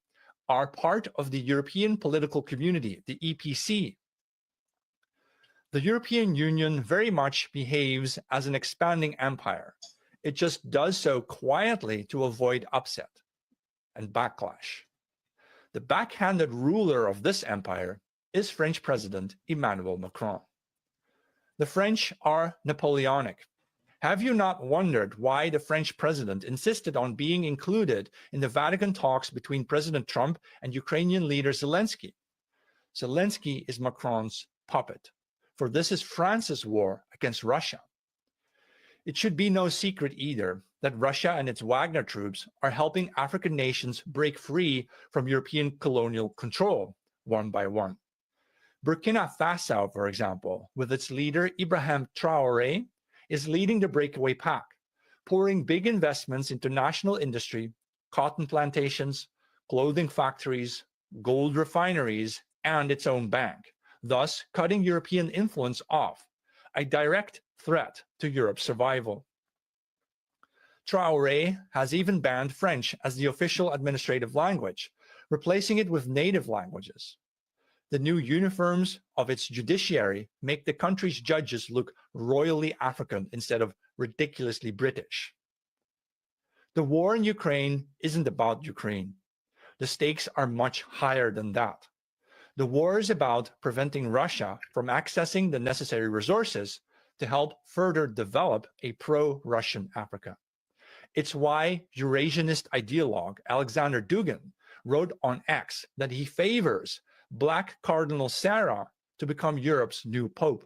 are part of the European Political Community, the EPC. The European Union very much behaves as an expanding empire. It just does so quietly to avoid upset and backlash. The backhanded ruler of this empire is French President Emmanuel Macron. The French are Napoleonic. Have you not wondered why the French president insisted on being included in the Vatican talks between President Trump and Ukrainian leader Zelensky? Zelensky is Macron's puppet, for this is France's war against Russia. It should be no secret either that Russia and its Wagner troops are helping African nations break free from European colonial control one by one. Burkina Faso, for example, with its leader Ibrahim Traoré, is leading the breakaway pack, pouring big investments into national industry, cotton plantations, clothing factories, gold refineries, and its own bank, thus cutting European influence off, a direct threat to Europe's survival. Traoré has even banned French as the official administrative language, replacing it with native languages. The new uniforms of its judiciary make the country's judges look royally African instead of ridiculously British. The war in Ukraine isn't about Ukraine. The stakes are much higher than that. The war is about preventing Russia from accessing the necessary resources to help further develop a pro-Russian Africa. It's why Eurasianist ideologue Alexander Dugin wrote on X that he favors Black Cardinal Sarah to become Europe's new pope.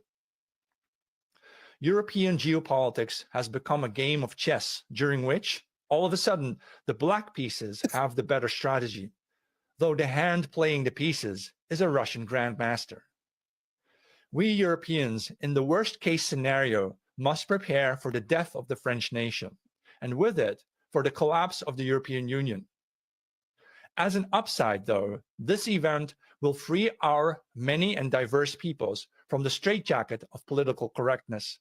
European geopolitics has become a game of chess during which, all of a sudden, the black pieces have the better strategy, though the hand playing the pieces is a Russian grandmaster. We Europeans, in the worst case scenario, must prepare for the death of the French nation, and with it, for the collapse of the European Union. As an upside, though, this event will free our many and diverse peoples from the straitjacket of political correctness.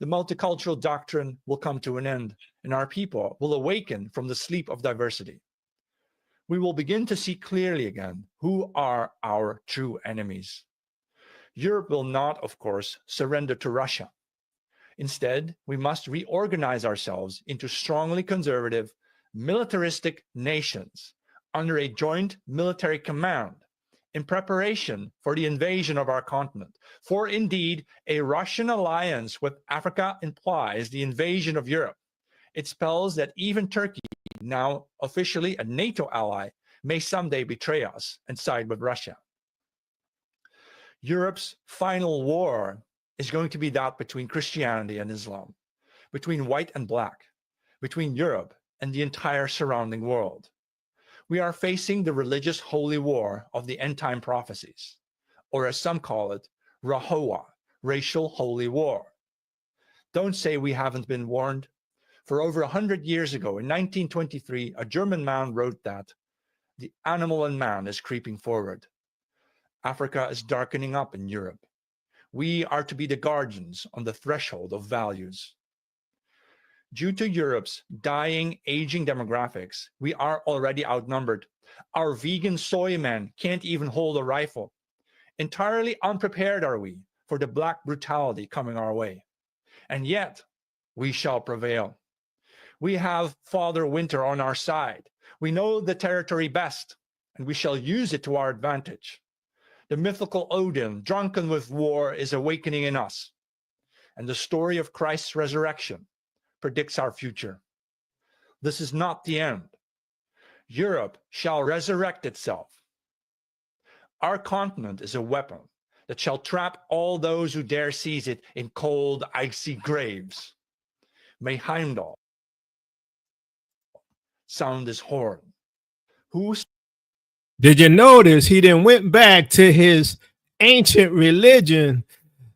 The multicultural doctrine will come to an end, and our people will awaken from the sleep of diversity. We will begin to see clearly again who are our true enemies. Europe will not, of course, surrender to Russia. Instead, we must reorganize ourselves into strongly conservative, militaristic nations under a joint military command in preparation for the invasion of our continent. For indeed, a Russian alliance with Africa implies the invasion of Europe. It spells that even Turkey, now officially a NATO ally, may someday betray us and side with Russia. Europe's final war is going to be that between Christianity and Islam, between white and black, between Europe and the entire surrounding world. We are facing the religious holy war of the end-time prophecies, or as some call it, Rahowa, racial holy war. Don't say we haven't been warned. For over 100 years ago, in 1923, a German man wrote that the animal in man is creeping forward. Africa is darkening up in Europe. We are to be the guardians on the threshold of values. Due to Europe's dying, aging demographics, we are already outnumbered. Our vegan soy men can't even hold a rifle. Entirely unprepared are we for the black brutality coming our way. And yet, we shall prevail. We have Father Winter on our side. We know the territory best, and we shall use it to our advantage. The mythical Odin, drunken with war, is awakening in us. And the story of Christ's resurrection predicts our future. This is not the end. Europe shall resurrect itself. Our continent is a weapon that shall trap all those who dare seize it in cold, icy graves. May Heimdall sound his horn. Did you notice he then went back to his ancient religion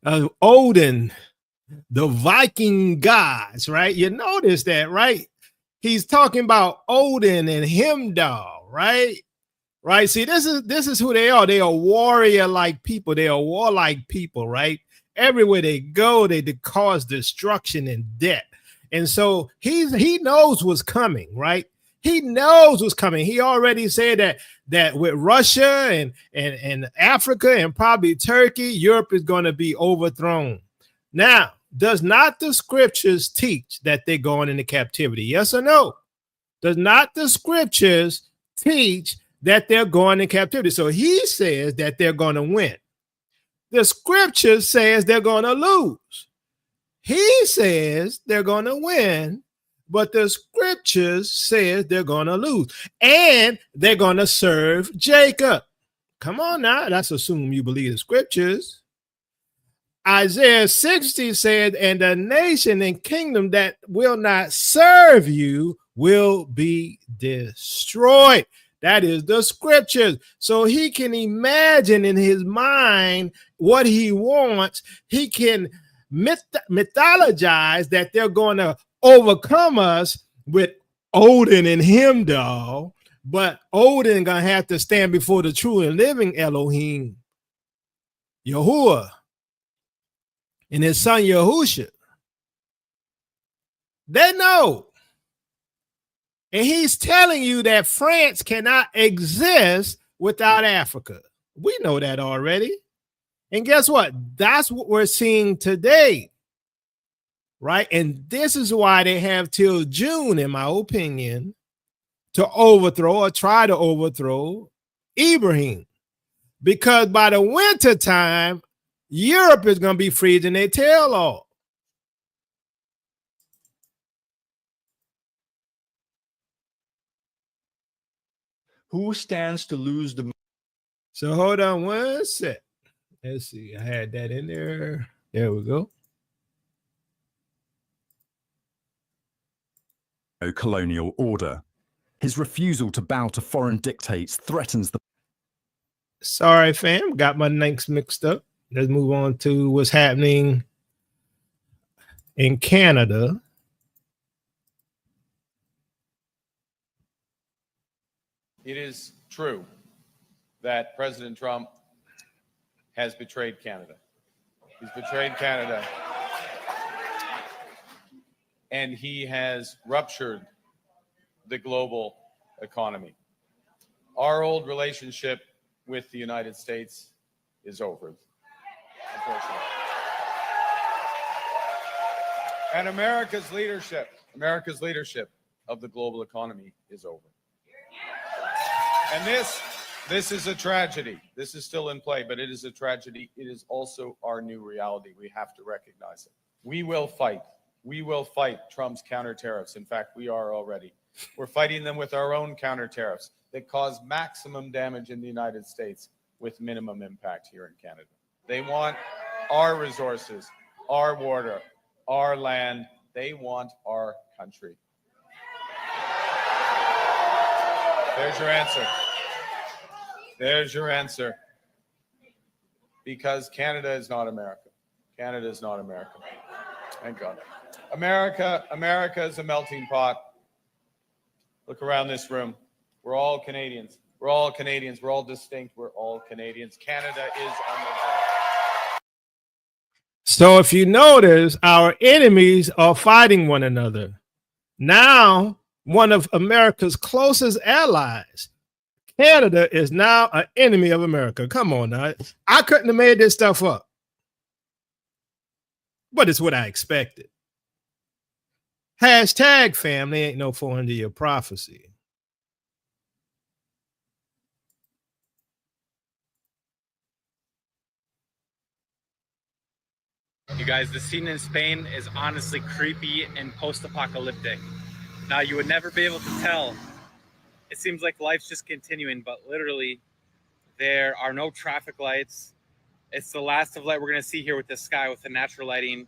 of Odin, the Viking gods, right? You notice that, right? He's talking about Odin and Heimdall, right? Right. See, this is who they are. They are warrior-like people. They are warlike people, right? Everywhere they go, they cause destruction and death. And so he knows what's coming, right? He knows what's coming. He already said that with Russia and Africa and probably Turkey, Europe is going to be overthrown. Now, does not the scriptures teach that they're going into captivity? Yes or no? Does not the scriptures teach that they're going into captivity? So he says that they're going to win. The scripture says they're going to lose. He says they're going to win, but the scriptures says they're going to lose. And they're going to serve Jacob. Come on now, let's assume you believe the scriptures. Isaiah 60 said, and the nation and kingdom that will not serve you will be destroyed. That is the scriptures. So he can imagine in his mind what he wants. He can mythologize that they're going to overcome us with Odin and Heimdall, but Odin going to have to stand before the true and living Elohim, Yahuwah, and his son Yahusha. They know. And he's telling you that France cannot exist without Africa. We know that already. And guess what? That's what we're seeing today. Right? And this is why they have till June, in my opinion, to overthrow or try to overthrow Ibrahim. Because by the winter time, Europe is going to be freezing their tail off. Who stands to lose the? So hold on one sec. Let's see. I had that in there. There we go. Colonial order. His refusal to bow to foreign dictates threatens the. Sorry, fam. Got my links mixed up. Let's move on to what's happening in Canada. It is true that President Trump has betrayed Canada. He's betrayed Canada. And he has ruptured the global economy. Our old relationship with the United States is over, unfortunately. And America's leadership of the global economy is over. And this is a tragedy. This is still in play, but it is a tragedy. It is also our new reality. We have to recognize it. We will fight. We will fight Trump's counter tariffs. In fact, we are already. We're fighting them with our own counter tariffs that cause maximum damage in the United States with minimum impact here in Canada. They want our resources, our water, our land. They want our country. There's your answer. There's your answer. Because Canada is not America. Canada is not America. Thank God. America is a melting pot. Look around this room. We're all Canadians. We're all Canadians. We're all distinct. We're all Canadians. Canada is on the ground. So if you notice, our enemies are fighting one another. Now, one of America's closest allies, Canada, is now an enemy of America. Come on now. I couldn't have made this stuff up. But it's what I expected. Hashtag family ain't no 400-year prophecy. You guys, the scene in Spain is honestly creepy and post-apocalyptic. Now, you would never be able to tell. It seems like life's just continuing, but literally, there are no traffic lights. It's the last of light we're going to see here with the sky, with the natural lighting.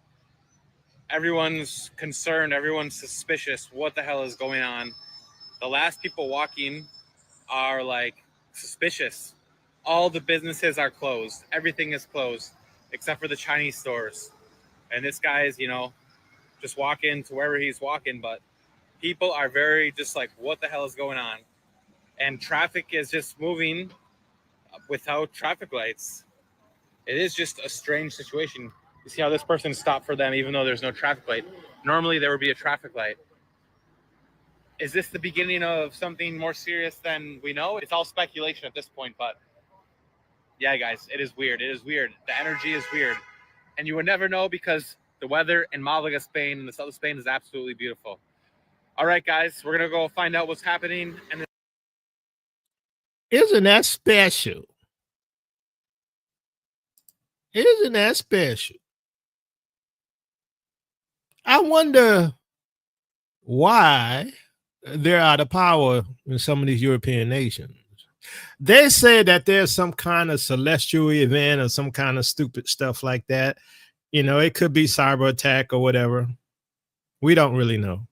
Everyone's concerned. Everyone's suspicious. What the hell is going on? The last people walking are like suspicious. All the businesses are closed. Everything is closed except for the Chinese stores. And this guy is, just walking to wherever he's walking. But people are very just like, what the hell is going on? And traffic is just moving without traffic lights. It is just a strange situation. You see how this person stopped for them even though there's no traffic light. Normally there would be a traffic light. Is this the beginning of something more serious than we know? It's all speculation at this point, but yeah, guys, it is weird. It is weird. The energy is weird. And you would never know because the weather in Malaga, Spain, and the south of Spain is absolutely beautiful. All right, guys, we're going to go find out what's happening. And isn't that special? Isn't that special? I wonder why they're out of power in some of these European nations. They say that there's some kind of celestial event or some kind of stupid stuff like that. You know, it could be cyber attack or whatever. We don't really know.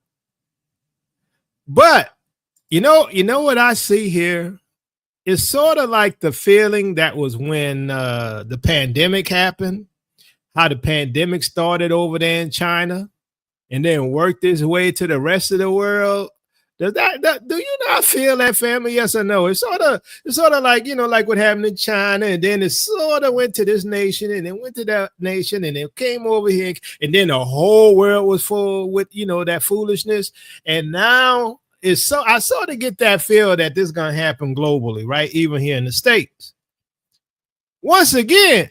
But you know what I see here? It's sort of like the feeling that was when the pandemic happened, how the pandemic started over there in China and then worked its way to the rest of the world. Do you not feel that, family? Yes or no? It's sort of like, you know, like what happened in China, and then it sort of went to this nation, and then went to that nation, and it came over here, and then the whole world was full with, you know, that foolishness. And now I sort of get that feel that this is gonna happen globally, right? Even here in the States. Once again,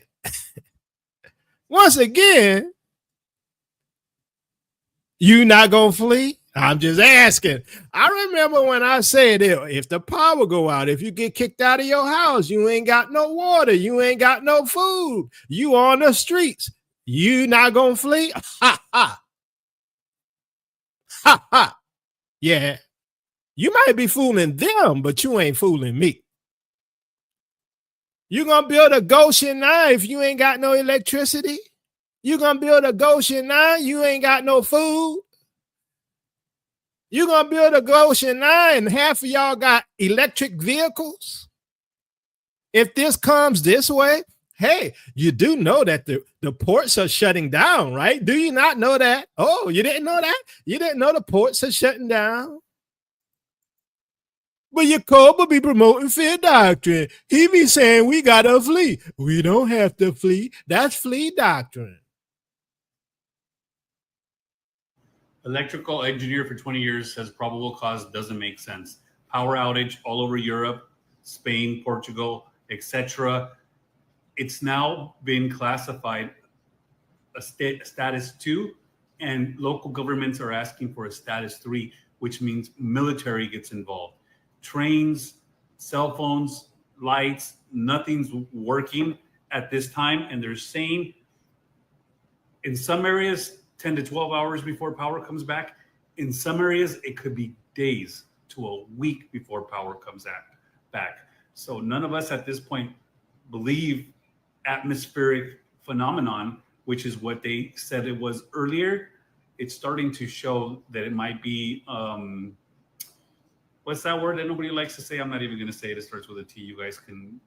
you not gonna flee? I'm just asking. I remember when I said, if the power go out, if you get kicked out of your house, you ain't got no water, you ain't got no food, you on the streets, you not gonna flee? Ha ha. Ha ha. Yeah. You might be fooling them, but you ain't fooling me. You gonna build a Goshen now if you ain't got no electricity? You gonna build a Goshen now, you ain't got no food? You gonna build a Goshen now and half of y'all got electric vehicles? If this comes this way, hey, you do know that the ports are shutting down, right? Do you not know that? Oh, you didn't know that? You didn't know the ports are shutting down? But Jacob be promoting fear doctrine. He be saying we gotta flee. We don't have to flee. That's flee doctrine. Electrical engineer for 20 years says probable cause doesn't make sense. Power outage all over Europe, Spain, Portugal, etc. It's now been classified a status 2, and local governments are asking for a status 3, which means military gets involved. Trains, cell phones, lights, nothing's working at this time, and they're saying in some areas 10 to 12 hours before power comes back. In some areas, it could be days to a week before power comes back. So none of us at this point believe atmospheric phenomenon, which is what they said it was earlier. It's starting to show that it might be, what's that word that nobody likes to say? I'm not even going to say it. It starts with a T. You guys can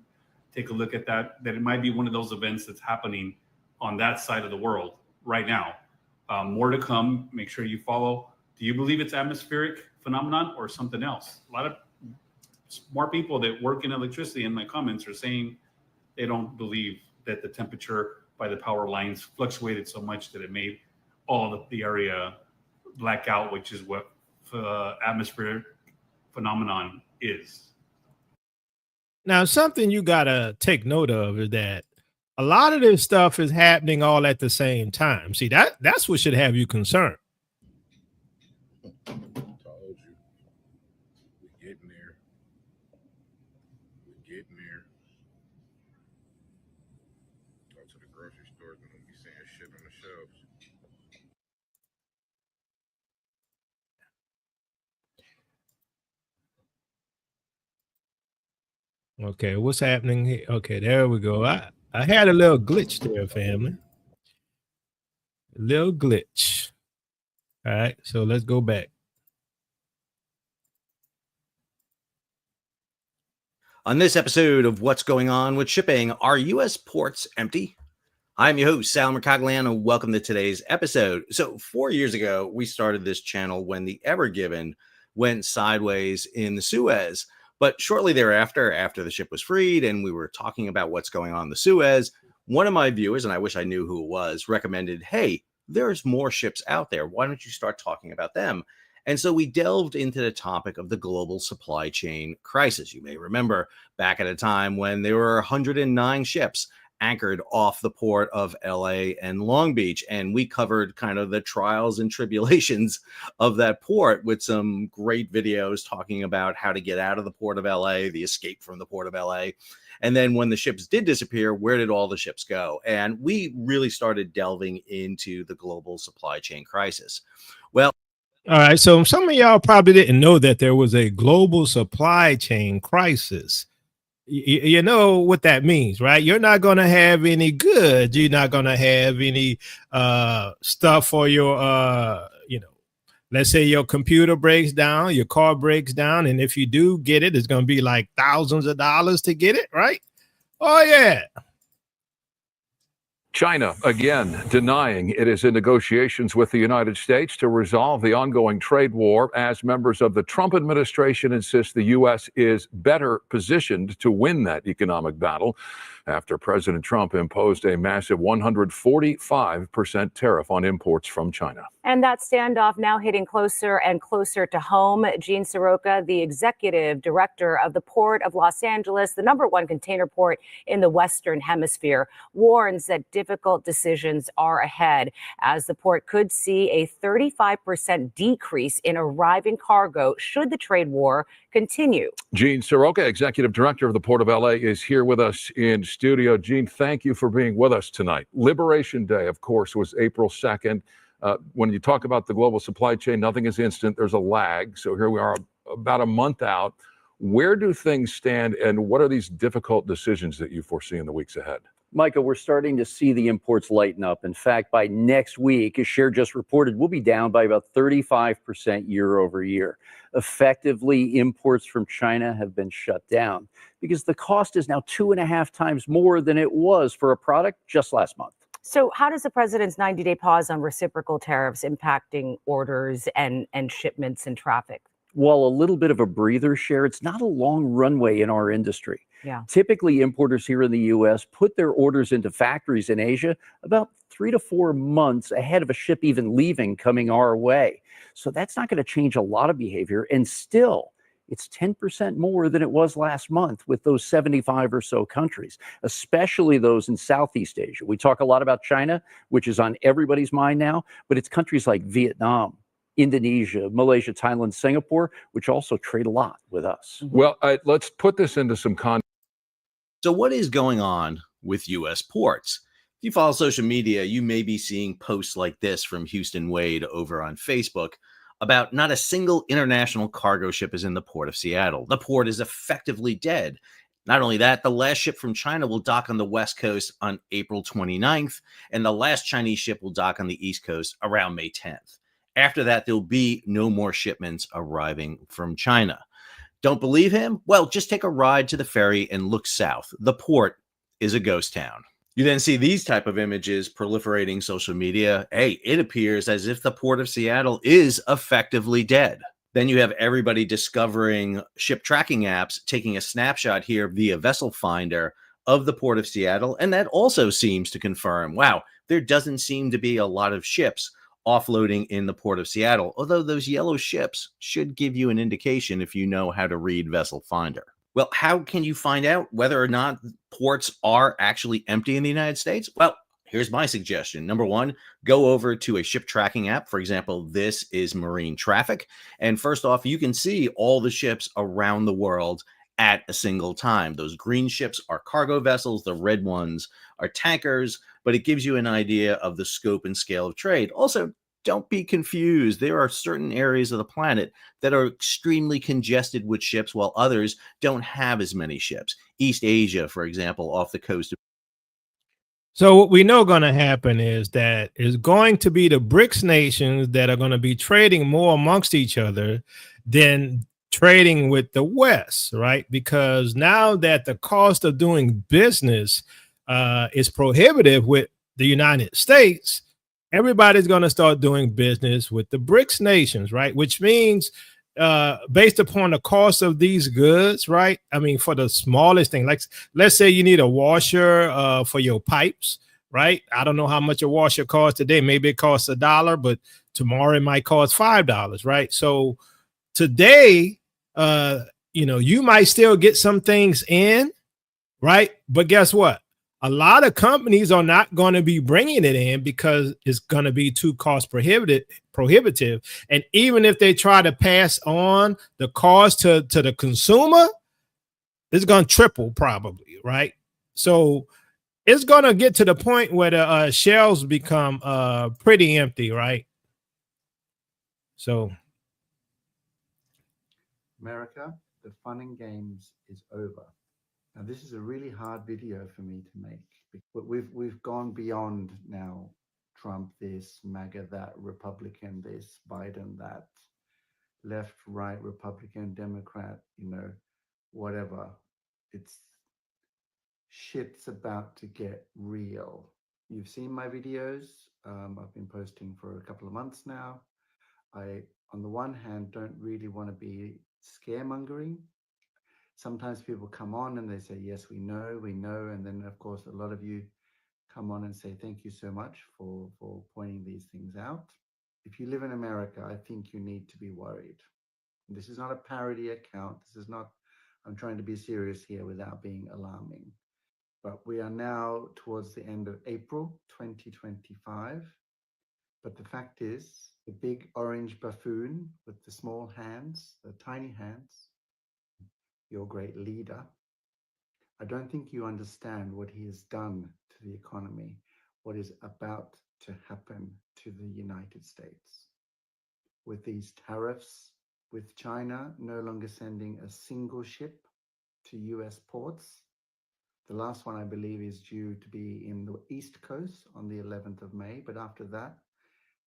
take a look at that it might be one of those events that's happening on that side of the world right now. More to come. Make sure you follow. Do you believe it's atmospheric phenomenon or something else? A lot of smart people that work in electricity in my comments are saying they don't believe that the temperature by the power lines fluctuated so much that it made all of the area black out, which is what atmospheric phenomenon is. Now, something you got to take note of is that a lot of this stuff is happening all at the same time. See, that's what should have you concerned. Told you. We're getting there. We're getting there. Go to the grocery store, they're going to be seeing shit on the shelves. Okay, what's happening here? Okay, there we go. I had a little glitch there, family. A little glitch. All right, so let's go back. On this episode of What's Going On with Shipping, are U.S. ports empty? I'm your host, Sal Mercagliano, and welcome to today's episode. So 4 years ago, we started this channel when the Ever Given went sideways in the Suez. But shortly thereafter, after the ship was freed and we were talking about what's going on in the Suez, one of my viewers, and I wish I knew who it was, recommended, hey, there's more ships out there. Why don't you start talking about them? And so we delved into the topic of the global supply chain crisis. You may remember back at a time when there were 109 ships anchored off the port of LA and Long Beach. And we covered kind of the trials and tribulations of that port with some great videos talking about how to get out of the port of LA, the escape from the port of LA. And then when the ships did disappear, where did all the ships go? And we really started delving into the global supply chain crisis. Well, all right. So some of y'all probably didn't know that there was a global supply chain crisis. You know what that means, right? You're not going to have any goods. You're not going to have any stuff for your, let's say your computer breaks down, your car breaks down. And if you do get it, it's going to be like thousands of dollars to get it, right? Oh, yeah. China, again, denying it is in negotiations with the United States to resolve the ongoing trade war, as members of the Trump administration insist the U.S. is better positioned to win that economic battle after President Trump imposed a massive 145% tariff on imports from China. And that standoff now hitting closer and closer to home. Gene Soroka, the executive director of the Port of Los Angeles, the #1 container port in the Western Hemisphere, warns that difficult decisions are ahead as the port could see a 35% decrease in arriving cargo should the trade war continue. Gene Soroka, executive director of the Port of LA, is here with us in studio. Gene, thank you for being with us tonight. Liberation Day, of course, was April 2nd. When you talk about the global supply chain, nothing is instant. There's a lag. So here we are about a month out. Where do things stand, and what are these difficult decisions that you foresee in the weeks ahead? Micah, we're starting to see the imports lighten up. In fact, by next week, as Cher just reported, we'll be down by about 35% year over year. Effectively, imports from China have been shut down because the cost is now 2.5 times more than it was for a product just last month. So how does the president's 90-day pause on reciprocal tariffs impacting orders and shipments and traffic? While a little bit of a breather, Cher, it's not a long runway in our industry. Yeah. Typically, importers here in the U.S. put their orders into factories in Asia about 3 to 4 months ahead of a ship even leaving, coming our way. So that's not going to change a lot of behavior. And still, it's 10% more than it was last month with those 75 or so countries, especially those in Southeast Asia. We talk a lot about China, which is on everybody's mind now, but it's countries like Vietnam, Indonesia, Malaysia, Thailand, Singapore, which also trade a lot with us. Well, let's put this into some context. So what is going on with U.S. ports? If you follow social media, you may be seeing posts like this from Houston Wade over on Facebook about not a single international cargo ship is in the port of Seattle. The port is effectively dead. Not only that, the last ship from China will dock on the West Coast on April 29th, and the last Chinese ship will dock on the East Coast around May 10th. After that, there'll be no more shipments arriving from China. Don't believe him? Well, just take a ride to the ferry and look south. The port is a ghost town. You then see these type of images proliferating social media. Hey, it appears as if the port of Seattle is effectively dead. Then you have everybody discovering ship tracking apps, taking a snapshot here via Vessel Finder of the port of Seattle. And that also seems to confirm, wow, there doesn't seem to be a lot of ships offloading in the port of Seattle, although those yellow ships should give you an indication if you know how to read Vessel Finder. Well, how can you find out whether or not ports are actually empty in the United States? Well, here's my suggestion. Number one, go over to a ship tracking app. For example, this is Marine Traffic. And first off, you can see all the ships around the world at a single time. Those green ships are cargo vessels. The red ones are tankers, but it gives you an idea of the scope and scale of trade. Also, don't be confused. There are certain areas of the planet that are extremely congested with ships, while others don't have as many ships. East Asia, for example, off the coast of. So what we know going to happen is that it's going to be the BRICS nations that are going to be trading more amongst each other than trading with the West, right? Because now that the cost of doing business is prohibitive with the United States, everybody's going to start doing business with the BRICS nations, right? Which means based upon the cost of these goods, right? I mean, for the smallest thing, like let's say you need a washer for your pipes, right? I don't know how much a washer costs today. Maybe it costs $1, but Tomorrow it might cost $5, right? So today, you might still get some things in, right? But guess what? A lot of companies are not going to be bringing it in because it's going to be too cost prohibitive. And even if they try to pass on the cost to the consumer, it's going to triple probably, right? So it's going to get to the point where the shelves become pretty empty, right? So America, the fun and games is over. Now, this is a really hard video for me to make, but we've gone beyond now Trump this, MAGA that, Republican this, Biden that, left, right, Republican, Democrat, whatever. Shit's about to get real. You've seen my videos. I've been posting for a couple of months now. I, on the one hand, don't really want to be scaremongering. Sometimes people come on and they say, yes, we know. And then, of course, a lot of you come on and say, thank you so much for pointing these things out. If you live in America, I think you need to be worried. This is not a parody account. This is not, I'm trying to be serious here without being alarming. But we are now towards the end of April 2025. But the fact is, the big orange buffoon with the small hands, the tiny hands, your great leader, I don't think you understand what he has done to the economy, what is about to happen to the United States. With these tariffs, with China no longer sending a single ship to US ports. The last one, I believe, is due to be in the East Coast on the 11th of May. But after that,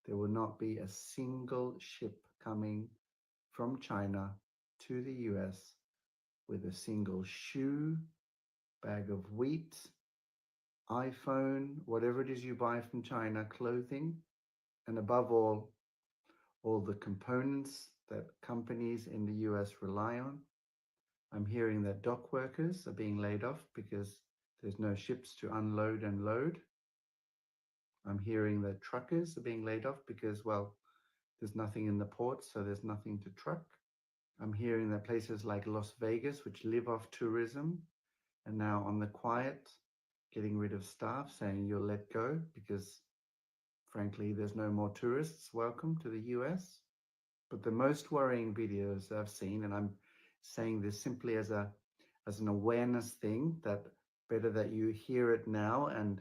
there will not be a single ship coming from China to the US with a single shoe, bag of wheat, iPhone, whatever it is you buy from China, clothing, and above all the components that companies in the US rely on. I'm hearing that dock workers are being laid off because there's no ships to unload and load. I'm hearing that truckers are being laid off because, well, there's nothing in the ports, so there's nothing to truck. I'm hearing that places like Las Vegas, which live off tourism, are now on the quiet, getting rid of staff, saying you'll let go because, frankly, there's no more tourists welcome to the US. But the most worrying videos I've seen, and I'm saying this simply as an awareness thing, that better that you hear it now and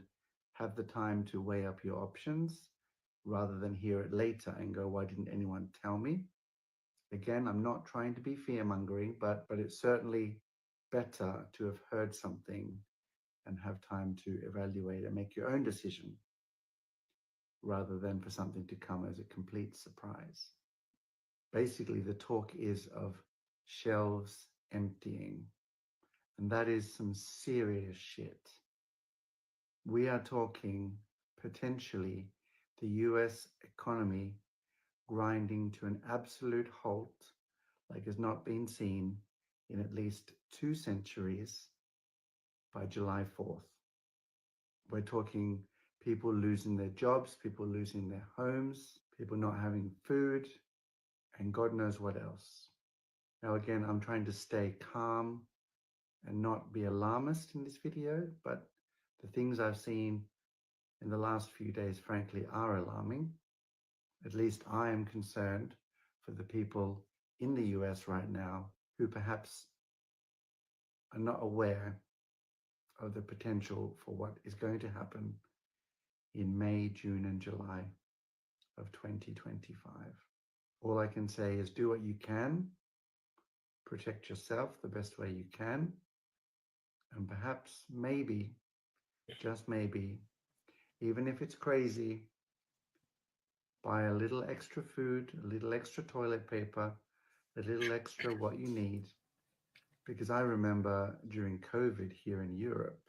have the time to weigh up your options rather than hear it later and go, why didn't anyone tell me? Again, I'm not trying to be fear-mongering, but it's certainly better to have heard something and have time to evaluate and make your own decision rather than for something to come as a complete surprise. Basically, the talk is of shelves emptying, and that is some serious shit. We are talking potentially the US economy grinding to an absolute halt like has not been seen in at least 2 centuries by July 4th. We're talking people losing their jobs, people losing their homes, people not having food, and God knows what else. Now, again, I'm trying to stay calm and not be alarmist in this video, but the things I've seen in the last few days, frankly, are alarming. At least I am concerned for the people in the US right now who perhaps are not aware of the potential for what is going to happen in May, June, and July of 2025. All I can say is do what you can, protect yourself the best way you can, and perhaps, maybe, just maybe, even if it's crazy, buy a little extra food, a little extra toilet paper, a little extra what you need. Because I remember during COVID here in Europe,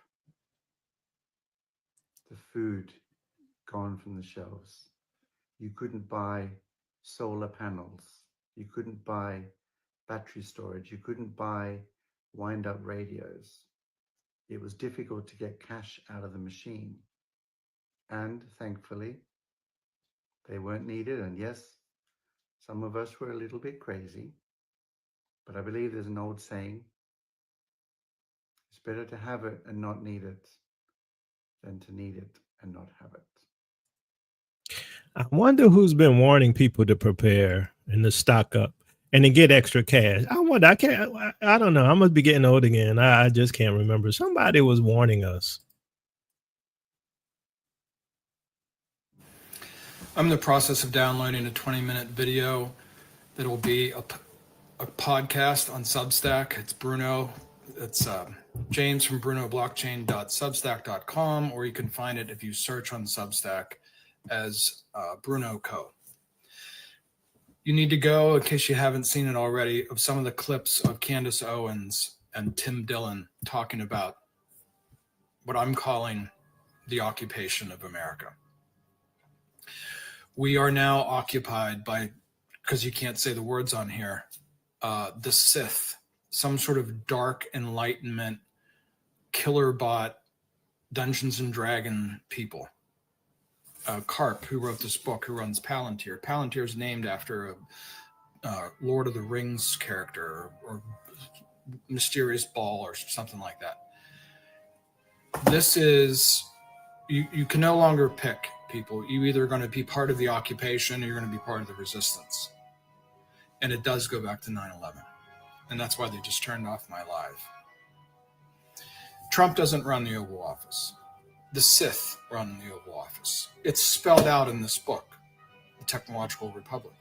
the food gone from the shelves. You couldn't buy solar panels. You couldn't buy battery storage. You couldn't buy wind-up radios. It was difficult to get cash out of the machine. And thankfully, They weren't needed, and yes, some of us were a little bit crazy, but I believe there's an old saying, it's better to have it and not need it than to need it and not have it. I wonder who's been warning people to prepare and to stock up and to get extra cash. I wonder, I don't know. I must be getting old again. I just can't remember. Somebody was warning us. I'm in the process of downloading a 20-minute video that will be a podcast on Substack. It's Bruno. It's James from brunoblockchain.substack.com, or you can find it if you search on Substack as Bruno Co. You need to go, in case you haven't seen it already, of some of the clips of Candace Owens and Tim Dillon talking about what I'm calling the occupation of America. We are now occupied by, because you can't say the words on here, the Sith, some sort of dark enlightenment, killer bot, Dungeons and Dragon people. Karp, who wrote this book, who runs Palantir. Palantir is named after a Lord of the Rings character or mysterious ball or something like that. This is, you can no longer pick people. You either are going to be part of the occupation or you're going to be part of the resistance. And it does go back to 9/11. And that's why they just turned off my live. Trump doesn't run the Oval Office. The Sith run the Oval Office. It's spelled out in this book, The Technological Republic.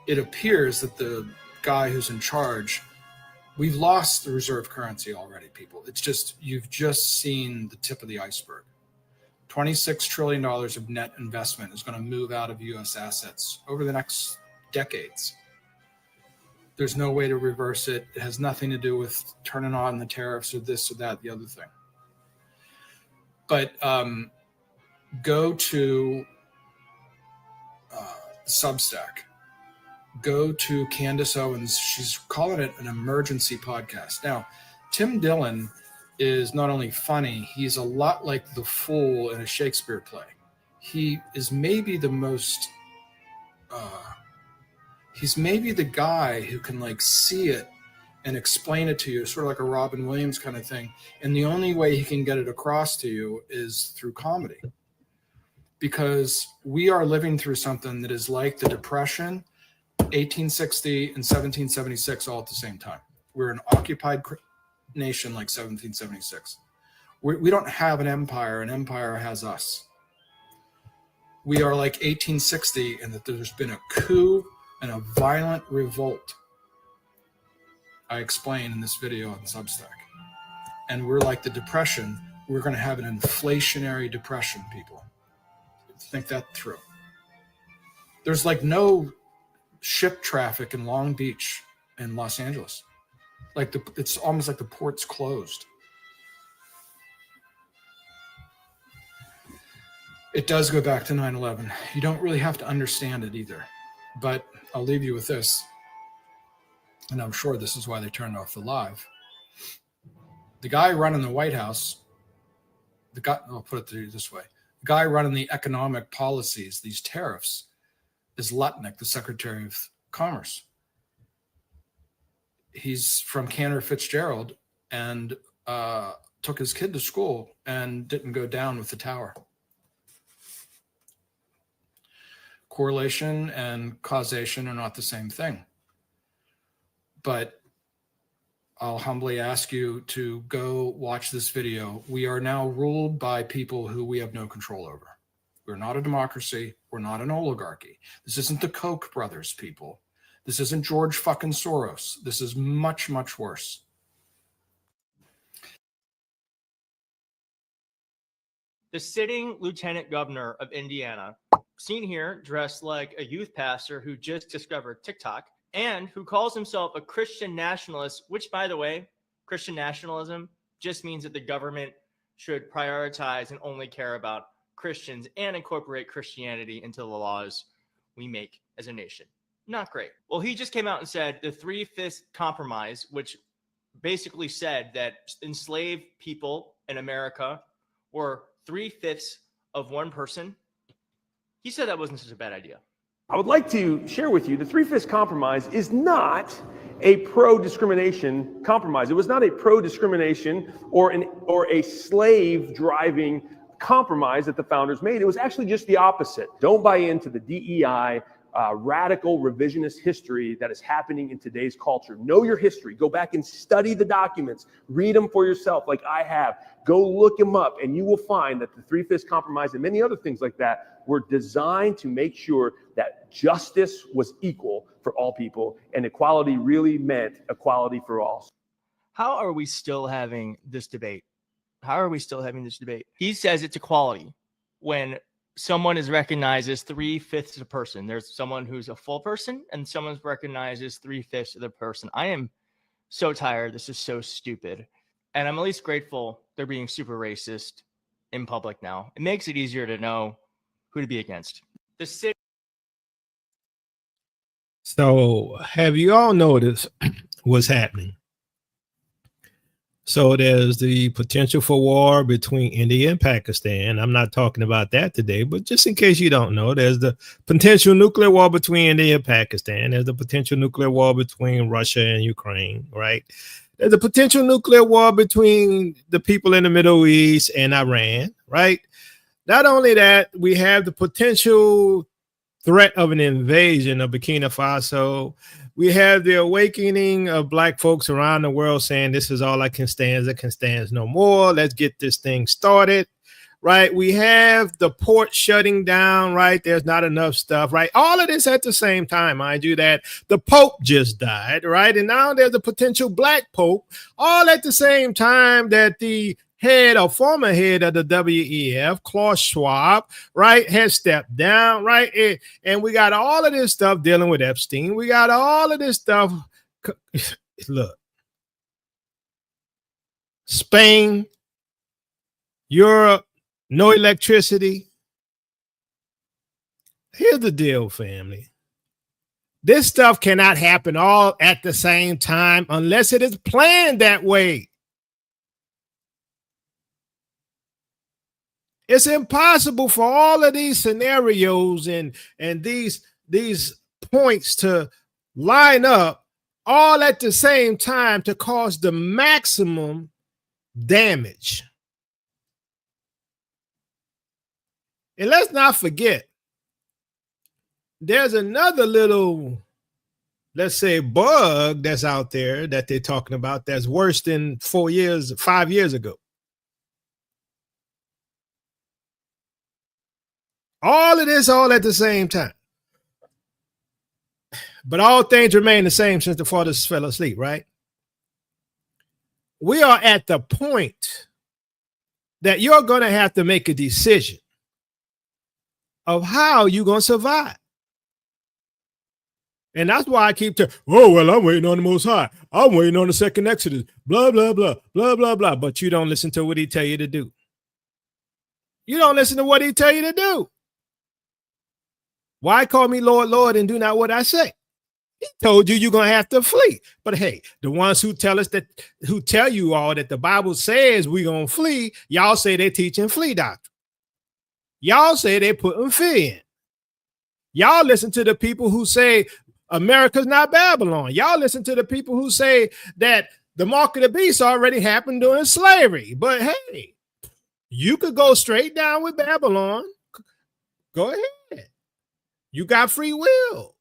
It appears that the guy who's in charge, we've lost the reserve currency already, people. It's just, you've just seen the tip of the iceberg. $26 trillion of net investment is going to move out of U.S. assets over the next decades. There's no way to reverse it. It has nothing to do with turning on the tariffs or this or that, the other thing. But go to Substack. Go to Candace Owens. She's calling it an emergency podcast. Now, Tim Dillon is not only funny, he's a lot like the fool in a Shakespeare play. He is maybe the most, he's maybe the guy who can like see it and explain it to you, sort of like a Robin Williams kind of thing. And the only way he can get it across to you is through comedy. Because we are living through something that is like the Depression, 1860 and 1776 all at the same time. We're an occupied nation like 1776. We don't have an empire has us. We are like 1860 in that there's been a coup and a violent revolt. I explain in this video on Substack. And we're like the Depression. We're going to have an inflationary depression, people. Think that through. There's like no ship traffic in Long Beach and Los Angeles. Like it's almost like the port's closed. It does go back to 9/11. You don't really have to understand it either. But I'll leave you with this. And I'm sure this is why they turned off the live. The guy running the White House, I'll put it this way. The guy running the economic policies, these tariffs, is Lutnick, the Secretary of Commerce. He's from Cantor Fitzgerald and took his kid to school and didn't go down with the tower. Correlation and causation are not the same thing. But I'll humbly ask you to go watch this video. We are now ruled by people who we have no control over. We're not a democracy. We're not an oligarchy. This isn't the Koch brothers, people. This isn't George fucking Soros. This is much, much worse. The sitting lieutenant governor of Indiana, seen here dressed like a youth pastor who just discovered TikTok, and who calls himself a Christian nationalist, which, by the way, Christian nationalism just means that the government should prioritize and only care about Christians and incorporate Christianity into the laws we make as a nation. Not great. Well, he just came out and said the 3/5 compromise, which basically said that enslaved people in America were 3/5 of one person He said that wasn't such a bad idea. I would like to share with you the Three-Fifths Compromise is not a pro-discrimination compromise. It was not a pro-discrimination or a slave-driving compromise that the founders made. It was actually just the opposite. Don't buy into the DEI radical revisionist history that is happening in today's culture. Know your history. Go back and study the documents. Read them for yourself like I have. Go look them up, and you will find that the Three-Fifths Compromise and many other things like that were designed to make sure that justice was equal for all people, and equality really meant equality for all. How are we still having this debate? How are we still having this debate? He says it's equality when someone is recognized as 3/5 of a person. There's someone who's a full person and someone's recognized as 3/5 of the person. I am so tired. This is so stupid. And I'm at least grateful they're being super racist in public now. It makes it easier to know who to be against. The city. So have you all noticed what's happening? So there's the potential for war between India and Pakistan. I'm not talking about that today, but just in case you don't know, there's the potential nuclear war between India and Pakistan. There's the potential nuclear war between Russia and Ukraine, right? There's a potential nuclear war between the people in the Middle East and Iran, right? Not only that, we have the potential threat of an invasion of Burkina Faso. We have the awakening of Black folks around the world saying this is all I can stand. I can stand no more. Let's get this thing started, right? We have the port shutting down, right? There's not enough stuff, right? All of this at the same time, mind you, that the Pope just died, right? And now there's a potential Black Pope, all at the same time that the head or former head of the WEF, Klaus Schwab, right, has stepped down, right? And we got all of this stuff dealing with Epstein. We got all of this stuff. Look, Spain, Europe, no electricity. Here's the deal, family. This stuff cannot happen all at the same time unless it is planned that way. It's impossible for all of these scenarios and these points to line up all at the same time to cause the maximum damage. And let's not forget, there's another little, let's say, bug that's out there that they're talking about that's worse than 5 years ago. All of this all at the same time. But all things remain the same since the fathers fell asleep, right? We are at the point that you're going to have to make a decision of how you're going to survive. And that's why I keep telling, oh, well, I'm waiting on the Most High. I'm waiting on the second Exodus, blah, blah, blah, blah, blah, blah. But you don't listen to what he tell you to do. You don't listen to what he tell you to do. Why call me Lord, Lord, and do not what I say? He told you you're going to have to flee. But hey, the ones who tell you all that the Bible says we're going to flee, y'all say they're teaching flee doctrine. Y'all say they're putting fear in. Y'all listen to the people who say America's not Babylon. Y'all listen to the people who say that the mark of the beast already happened during slavery. But hey, you could go straight down with Babylon. Go ahead. You got free will.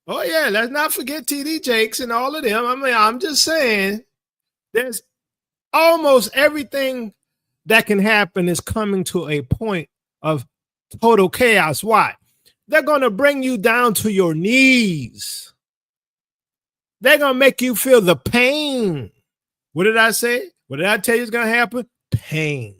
Oh, yeah, let's not forget T.D. Jakes and all of them. I mean, I'm just saying there's almost everything that can happen is coming to a point of total chaos. Why? They're going to bring you down to your knees. They're going to make you feel the pain. What did I say? What did I tell you is going to happen? Pain.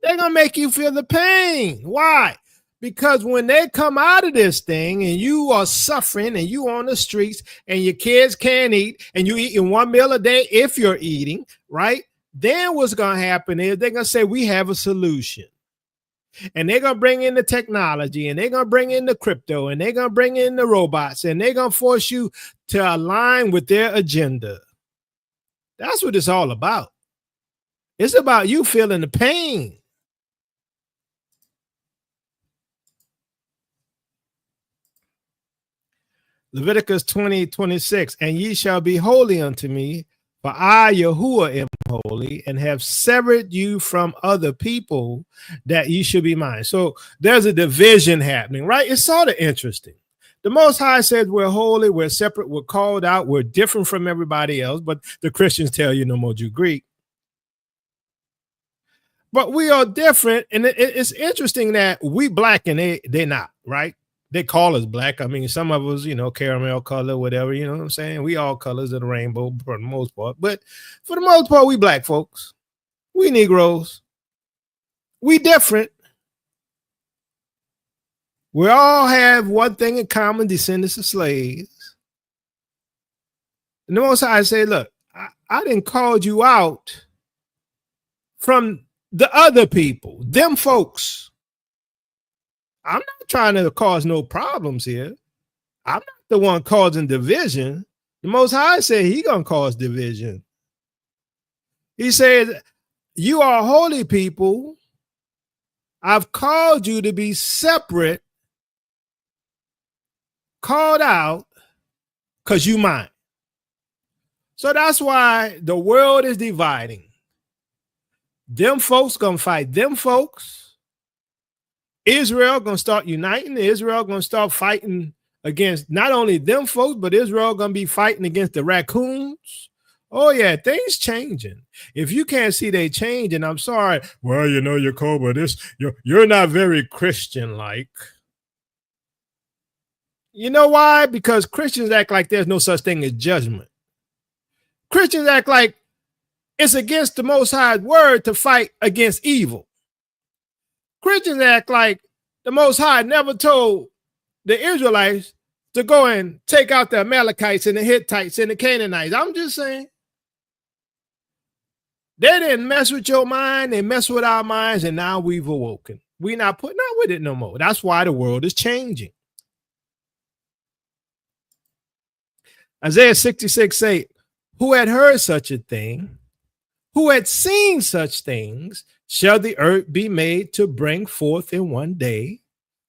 They're going to make you feel the pain. Why? Because when they come out of this thing and you are suffering and you on the streets and your kids can't eat and you eating one meal a day if you're eating, right? Then what's going to happen is they're going to say, we have a solution. And they're going to bring in the technology and they're going to bring in the crypto and they're going to bring in the robots and they're going to force you to align with their agenda. That's what it's all about. It's about you feeling the pain. Leviticus 20:26, and ye shall be holy unto me, for I, Yahuwah, am holy, and have severed you from other people, that ye should be mine. So there's a division happening, right? It's sort of interesting. The Most High says we're holy, we're separate, we're called out, we're different from everybody else, but the Christians tell you no more Jew Greek. But we are different, and it's interesting that we black and they're not, right? They call us black. I mean, some of us, caramel color, whatever, you know what I'm saying? We all colors of the rainbow for the most part. But for the most part, we black folks. We Negroes. We different. We all have one thing in common, descendants of slaves. And the Most High say, look, I didn't call you out from the other people, them folks. I'm not trying to cause no problems here. I'm not the one causing division. The Most High said he gonna cause division. He said, you are holy people. I've called you to be separate, called out, because you mine. So that's why the world is dividing. Them folks gonna fight them folks. Israel gonna start uniting. Israel gonna start fighting against not only them folks, but Israel gonna be fighting against the raccoons. Oh yeah, things changing. If you can't see they changing, I'm sorry. Well, Jacoba, you're not very Christian-like. You know why? Because Christians act like there's no such thing as judgment. Christians act like it's against the Most High's word to fight against evil. Christians act like the Most High never told the Israelites to go and take out the Amalekites and the Hittites and the Canaanites. I'm just saying. They didn't mess with your mind. They messed with our minds, and now we've awoken. We're not putting up with it no more. That's why the world is changing. Isaiah 66:8, who had heard such a thing, who had seen such things, shall the earth be made to bring forth in one day,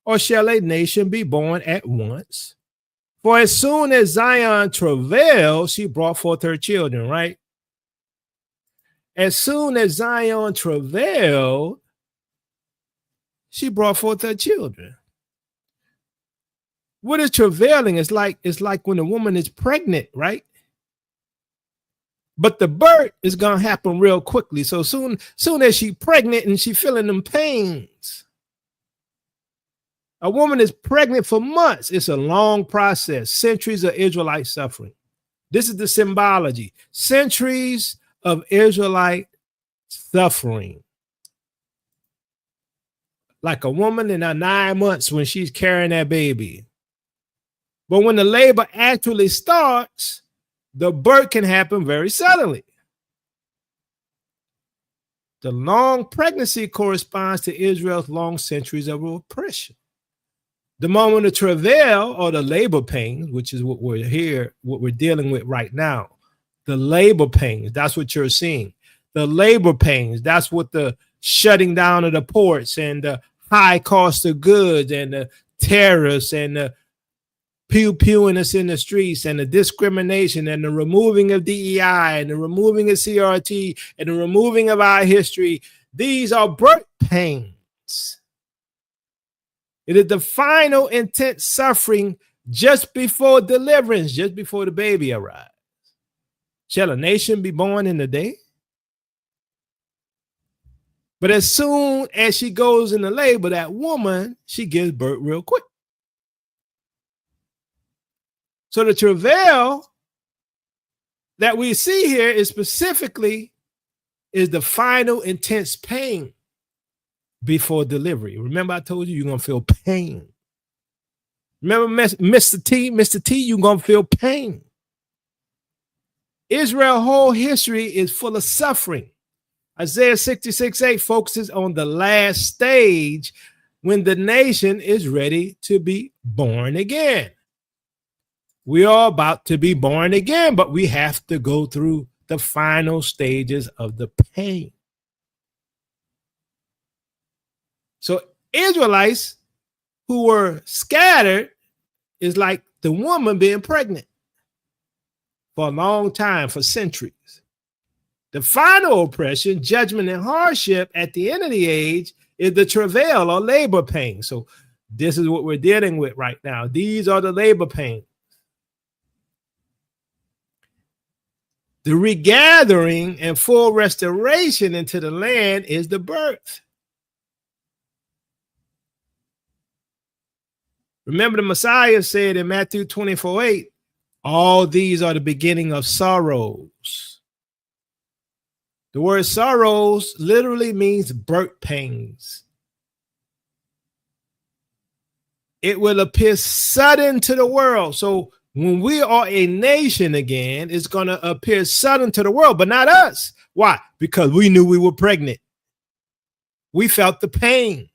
or shall a nation be born at once? For as soon as Zion travailed, she brought forth her children, right? As soon as Zion travailed, she brought forth her children. What is travailing? It's like when a woman is pregnant, right? But the birth is gonna happen real quickly. So soon as she's pregnant and she feeling them pains. A woman is pregnant for months. It's a long process. Centuries of Israelite suffering. This is the symbology. Centuries of Israelite suffering. Like a woman in her 9 months when she's carrying that baby. But when the labor actually starts, the birth can happen very suddenly. The long pregnancy corresponds to Israel's long centuries of oppression. The moment of travail, or the labor pains, which is what we're dealing with right now. The labor pains, that's what you're seeing. The labor pains, that's what the shutting down of the ports and the high cost of goods and the tariffs and the pew-pewing us in the streets and the discrimination and the removing of DEI and the removing of CRT and the removing of our history. These are birth pains. It is the final intense suffering just before deliverance, just before the baby arrives. Shall a nation be born in a day? But as soon as she goes into labor, that woman, she gives birth real quick. So the travail that we see here is specifically the final intense pain before delivery. Remember, I told you you're going to feel pain. Remember, Mr. T, you're going to feel pain. Israel's whole history is full of suffering. Isaiah 66:8 focuses on the last stage when the nation is ready to be born again. We are about to be born again, but we have to go through the final stages of the pain. So Israelites who were scattered is like the woman being pregnant for a long time, for centuries. The final oppression, judgment, and hardship at the end of the age is the travail or labor pain. So this is what we're dealing with right now. These are the labor pains. The regathering and full restoration into the land is the birth. Remember, the Messiah said in Matthew 24:8, all these are the beginning of sorrows. The word sorrows literally means birth pains. It will appear sudden to the world. So when we are a nation again, it's going to appear sudden to the world, but not us. Why? Because we knew we were pregnant. We felt the pain.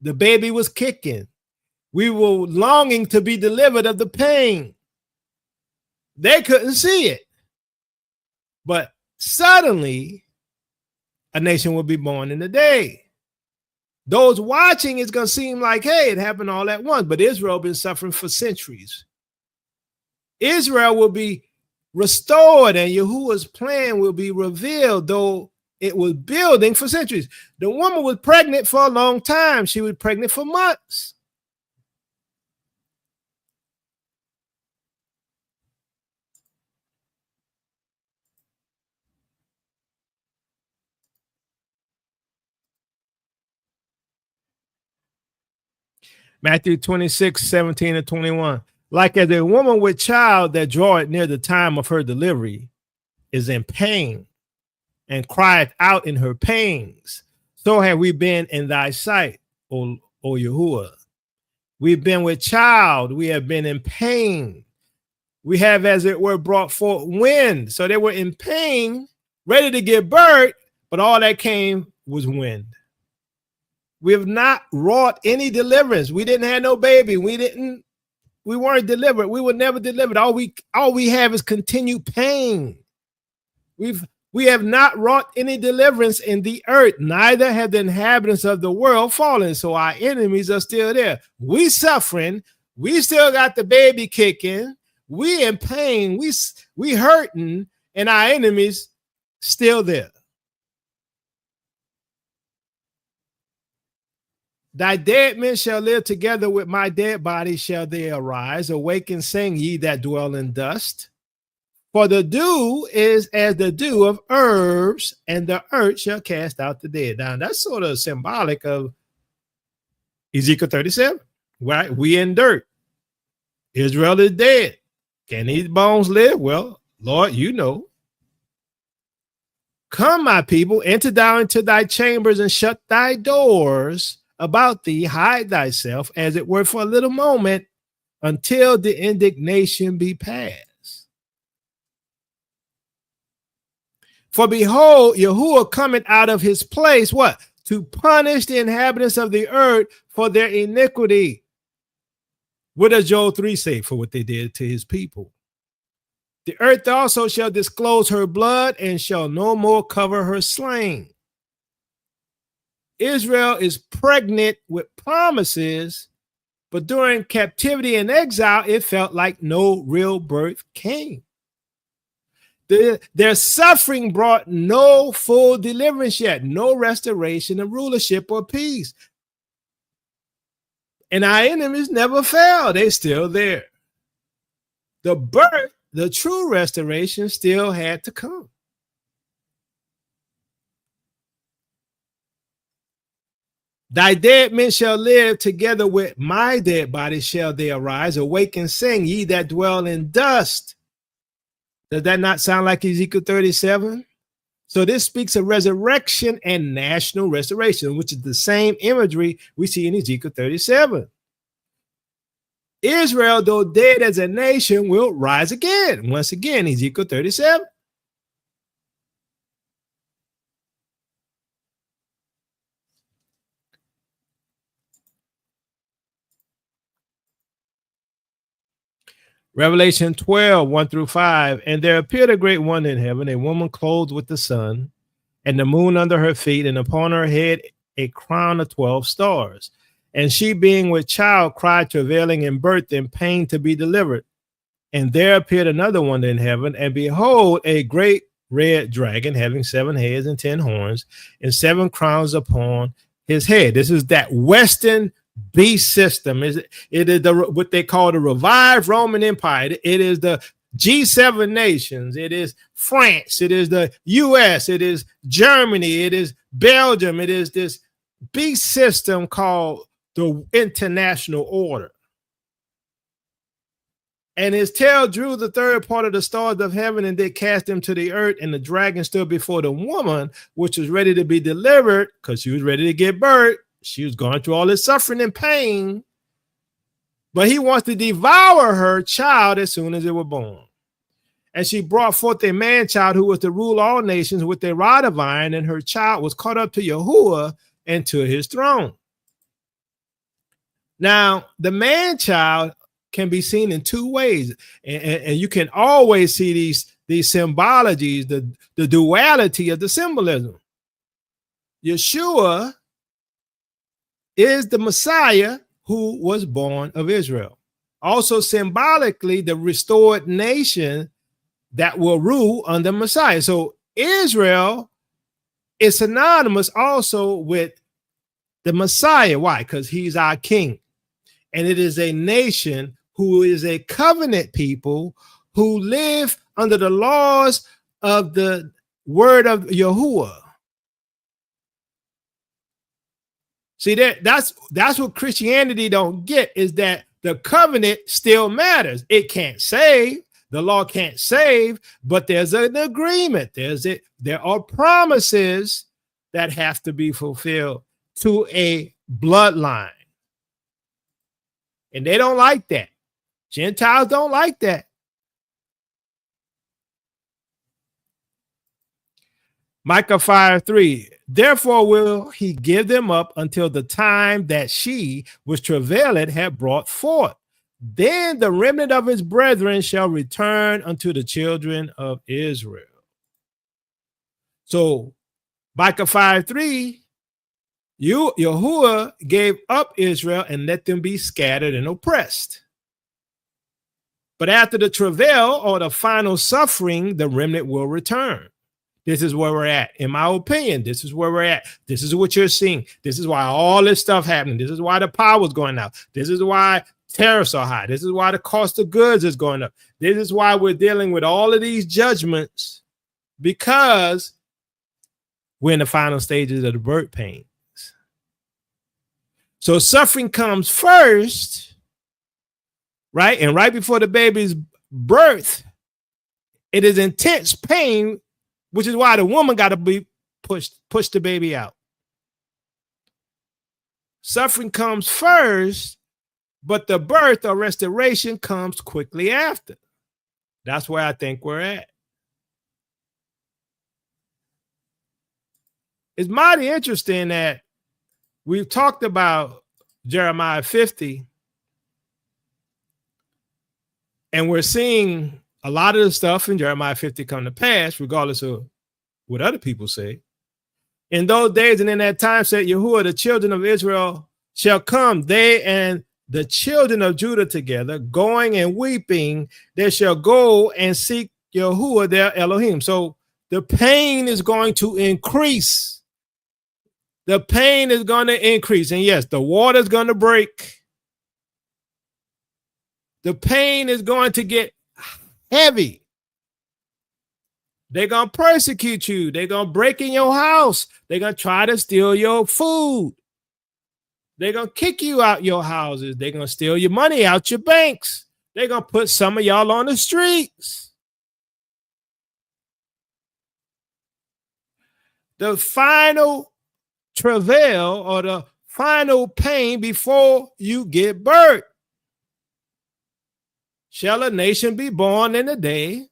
The baby was kicking. We were longing to be delivered of the pain. They couldn't see it. But suddenly, a nation will be born in a day. Those watching, it's going to seem like, hey, it happened all at once. But Israel has been suffering for centuries. Israel will be restored and Yahuwah's plan will be revealed, though it was building for centuries. The woman was pregnant for a long time. She was pregnant for months. Matthew 26:17-21. Like as a woman with child that draweth near the time of her delivery is in pain and crieth out in her pains, so have we been in thy sight, O Yahuwah. We've been with child, we have been in pain. We have, as it were, brought forth wind. So they were in pain, ready to give birth, but all that came was wind. We have not wrought any deliverance. We didn't have no baby. We weren't delivered. We were never delivered. All we have is continued pain. We have not wrought any deliverance in the earth, neither have the inhabitants of the world fallen. So our enemies are still there. We suffering. We still got the baby kicking. We in pain. We hurting, and our enemies still there. Thy dead men shall live together with my dead body shall they arise. Awake and sing, ye that dwell in dust. For the dew is as the dew of herbs, and the earth shall cast out the dead. Now, that's sort of symbolic of Ezekiel 37, right? We in dirt. Israel is dead. Can these bones live? Well, Lord, you know. Come, my people, enter down into thy chambers and shut thy doors about thee, hide thyself, as it were, for a little moment, until the indignation be past. For behold, Yahuwah cometh out of his place, what? To punish the inhabitants of the earth for their iniquity. What does Joel 3 say for what they did to his people? The earth also shall disclose her blood and shall no more cover her slain. Israel is pregnant with promises, but during captivity and exile, it felt like no real birth came. Their suffering brought no full deliverance yet, no restoration of rulership or peace. And our enemies never fell. They're still there. The birth, the true restoration still had to come. Thy dead men shall live together with my dead body shall they arise. Awake and sing, ye that dwell in dust. Does that not sound like Ezekiel 37? So this speaks of resurrection and national restoration, which is the same imagery we see in Ezekiel 37. Israel, though dead as a nation, will rise again. Once again, Ezekiel 37. Revelation 12, 1-5. And there appeared a great wonder in heaven, a woman clothed with the sun, and the moon under her feet, and upon her head a crown of 12 stars. And she, being with child, cried, travailing in birth, in pain to be delivered. And there appeared another wonder in heaven, and behold, a great red dragon, having 7 heads and 10 horns, and 7 crowns upon his head. This is that Western beast system. It is what they call the revived Roman Empire. It is the G7 nations. It is France. It is the US. It is Germany. It is Belgium. It is this beast system called the international order. And his tail drew the third part of the stars of heaven, and they cast them to the earth. And the dragon stood before the woman, which was ready to be delivered, because she was ready to give birth. She was going through all this suffering and pain. But he wants to devour her child as soon as it was born. And she brought forth a man-child who was to rule all nations with a rod of iron, and her child was caught up to Yahuwah and to his throne. Now, the man-child can be seen in 2 ways, and you can always see these symbologies, the duality of the symbolism. Yeshua is the Messiah who was born of Israel. Also symbolically, the restored nation that will rule under Messiah. So Israel is synonymous also with the Messiah. Why? Because he's our king. And it is a nation who is a covenant people who live under the laws of the word of Yahuwah. See, that's what Christianity don't get, is that the covenant still matters. It can't save. The law can't save, but there's an agreement. There are promises that have to be fulfilled to a bloodline. And they don't like that. Gentiles don't like that. Micah 5:3. Therefore will he give them up until the time that she which travaileth had brought forth. Then the remnant of his brethren shall return unto the children of Israel. So Micah 5:3, Yahuwah gave up Israel and let them be scattered and oppressed. But after the travail or the final suffering, the remnant will return. This is where we're at. In my opinion, this is where we're at. This is what you're seeing. This is why all this stuff happening. This is why the power is going out. This is why tariffs are high. This is why the cost of goods is going up. This is why we're dealing with all of these judgments, because we're in the final stages of the birth pains. So suffering comes first, right? And right before the baby's birth, it is intense pain, which is why the woman got to be push the baby out. Suffering comes first, but the birth or restoration comes quickly after. That's where I think we're at. It's mighty interesting that we've talked about Jeremiah 50, and we're seeing a lot of the stuff in Jeremiah 50 come to pass, regardless of what other people say. In those days and in that time, said Yahuwah, the children of Israel shall come, they and the children of Judah together, going and weeping. They shall go and seek Yahuwah, their Elohim. So the pain is going to increase. The pain is going to increase. And yes, the water is going to break. The pain is going to get heavy. They're going to persecute you. They're going to break in your house. They're going to try to steal your food. They're going to kick you out your houses. They're going to steal your money out your banks. They're going to put some of y'all on the streets. The final travail or the final pain before you give birth. Shall a nation be born in a day?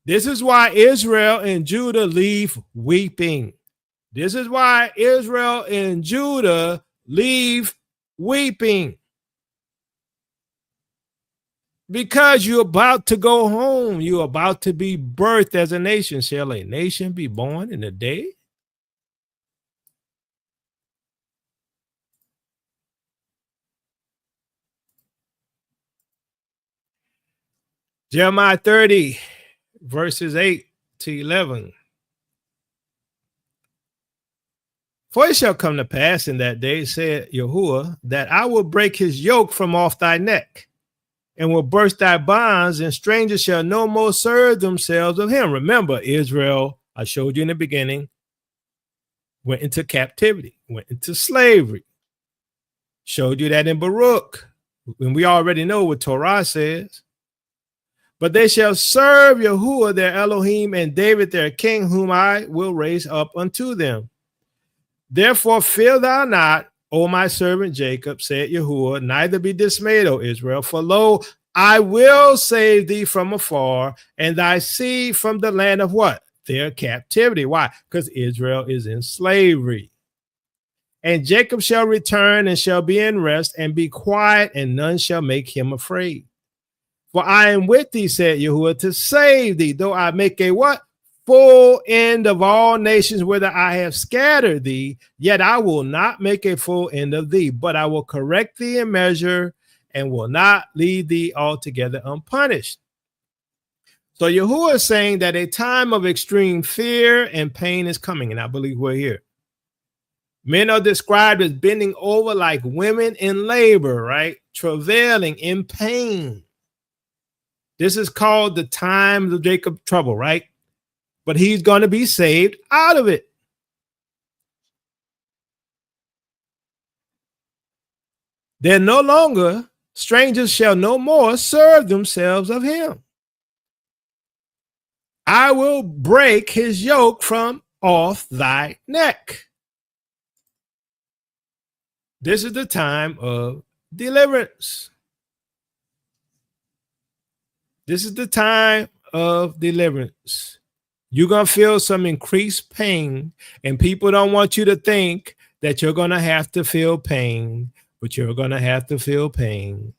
This is why Israel and Judah leave weeping. This is why Israel and Judah leave weeping. Because you're about to go home. You're about to be birthed as a nation. Shall a nation be born in a day? Jeremiah 30, verses 8 to 11. For it shall come to pass in that day, said Yahuwah, that I will break his yoke from off thy neck, and will burst thy bonds, and strangers shall no more serve themselves of him. Remember, Israel, I showed you in the beginning, went into captivity, went into slavery. Showed you that in Baruch, and we already know what Torah says. But they shall serve Yahuwah their Elohim, and David their king, whom I will raise up unto them. Therefore fear thou not, O my servant Jacob, said Yahuwah, neither be dismayed, O Israel, for lo, I will save thee from afar, and thy seed from the land of what? Their captivity. Why? Because Israel is in slavery. And Jacob shall return and shall be in rest, and be quiet, and none shall make him afraid. For I am with thee, said Yahuwah, to save thee, though I make a what? Full end of all nations whither I have scattered thee, yet I will not make a full end of thee, but I will correct thee in measure, and will not leave thee altogether unpunished. So Yahuwah is saying that a time of extreme fear and pain is coming, and I believe we're here. Men are described as bending over like women in labor, right? Travailing in pain. This is called the time of Jacob's trouble, right? But he's going to be saved out of it. They're no longer, strangers shall no more serve themselves of him. I will break his yoke from off thy neck. This is the time of deliverance. This is the time of deliverance. You're going to feel some increased pain, and people don't want you to think that you're going to have to feel pain, but you're going to have to feel pain.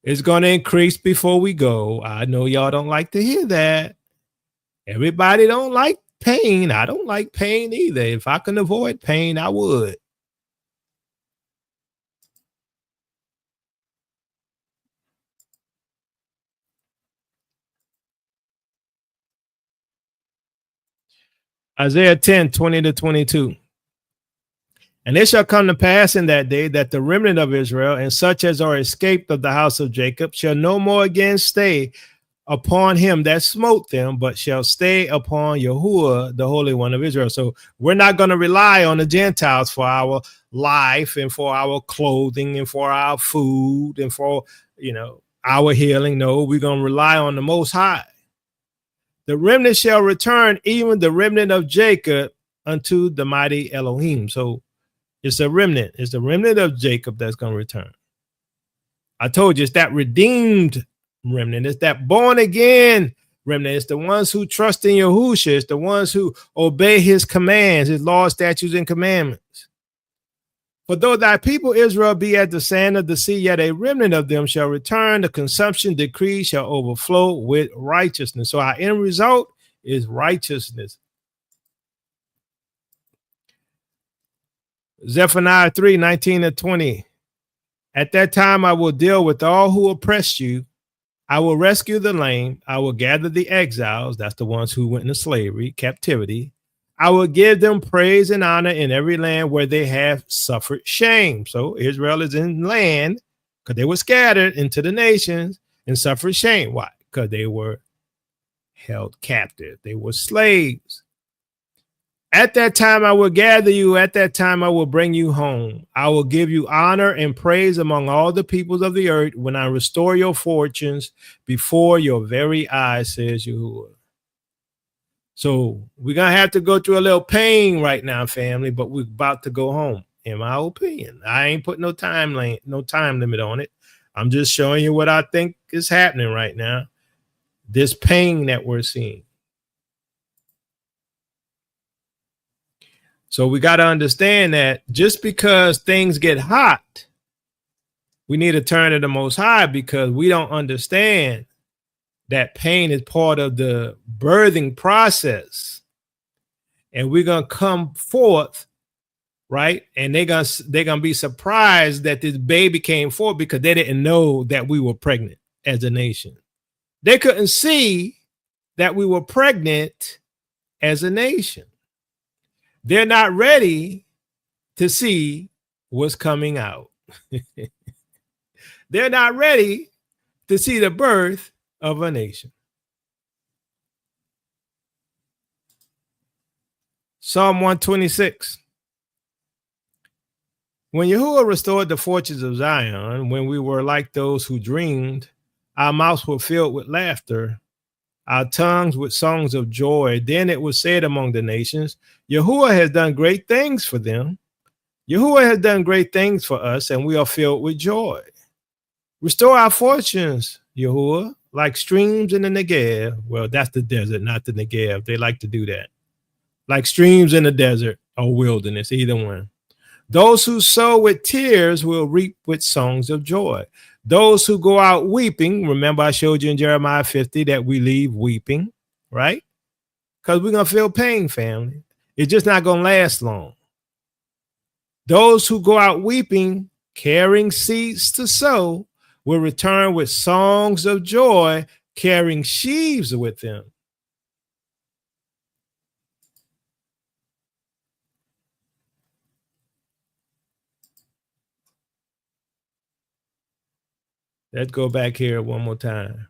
It's going to increase before we go. I know y'all don't like to hear that. Everybody don't like pain. I don't like pain either. If I can avoid pain, I would. Isaiah 10, 20 to 22. And it shall come to pass in that day that the remnant of Israel and such as are escaped of the house of Jacob shall no more again stay upon him that smote them, but shall stay upon Yahuwah, the Holy One of Israel. So we're not going to rely on the Gentiles for our life and for our clothing and for our food and for, our healing. No, we're going to rely on the Most High. The remnant shall return, even the remnant of Jacob, unto the mighty Elohim. So it's a remnant. It's the remnant of Jacob that's going to return. I told you, it's that redeemed remnant. It's that born again remnant. It's the ones who trust in Yahushua. It's the ones who obey his commands, his laws, statutes, and commandments. For though thy people Israel be as the sand of the sea, yet a remnant of them shall return. The consumption decree shall overflow with righteousness. So our end result is righteousness. Zephaniah 3, 19 and 20. At that time I will deal with all who oppress you. I will rescue the lame. I will gather the exiles. That's the ones who went into slavery, captivity. I will give them praise and honor in every land where they have suffered shame. So Israel is in land because they were scattered into the nations and suffered shame. Why? Because they were held captive. They were slaves. At that time, I will gather you. At that time, I will bring you home. I will give you honor and praise among all the peoples of the earth when I restore your fortunes before your very eyes, says Yahuwah. So we're going to have to go through a little pain right now, family, but we're about to go home, in my opinion. I ain't put no time limit on it. I'm just showing you what I think is happening right now. This pain that we're seeing. So we got to understand that just because things get hot, we need to turn to the Most High, because we don't understand that pain is part of the birthing process. And we're going to come forth right? And they're gonna be surprised that this baby came forth because they didn't know that we were pregnant as a nation. They couldn't see that we were pregnant as a nation. They're not ready to see what's coming out. They're not ready to see the birth of a nation. Psalm 126. When Yahuwah restored the fortunes of Zion, when we were like those who dreamed, our mouths were filled with laughter, our tongues with songs of joy. Then it was said among the nations, Yahuwah has done great things for them. Yahuwah has done great things for us, and we are filled with joy. Restore our fortunes, Yahuwah, like streams in the Negev. Well, that's the desert, not the Negev. They like to do that. Like streams in the desert or wilderness, either one. Those who sow with tears will reap with songs of joy. Those who go out weeping, remember I showed you in Jeremiah 50 that we leave weeping, right? Because we're going to feel pain, family. It's just not going to last long. Those who go out weeping, carrying seeds to sow, will return with songs of joy, carrying sheaves with them. Let's go back here one more time.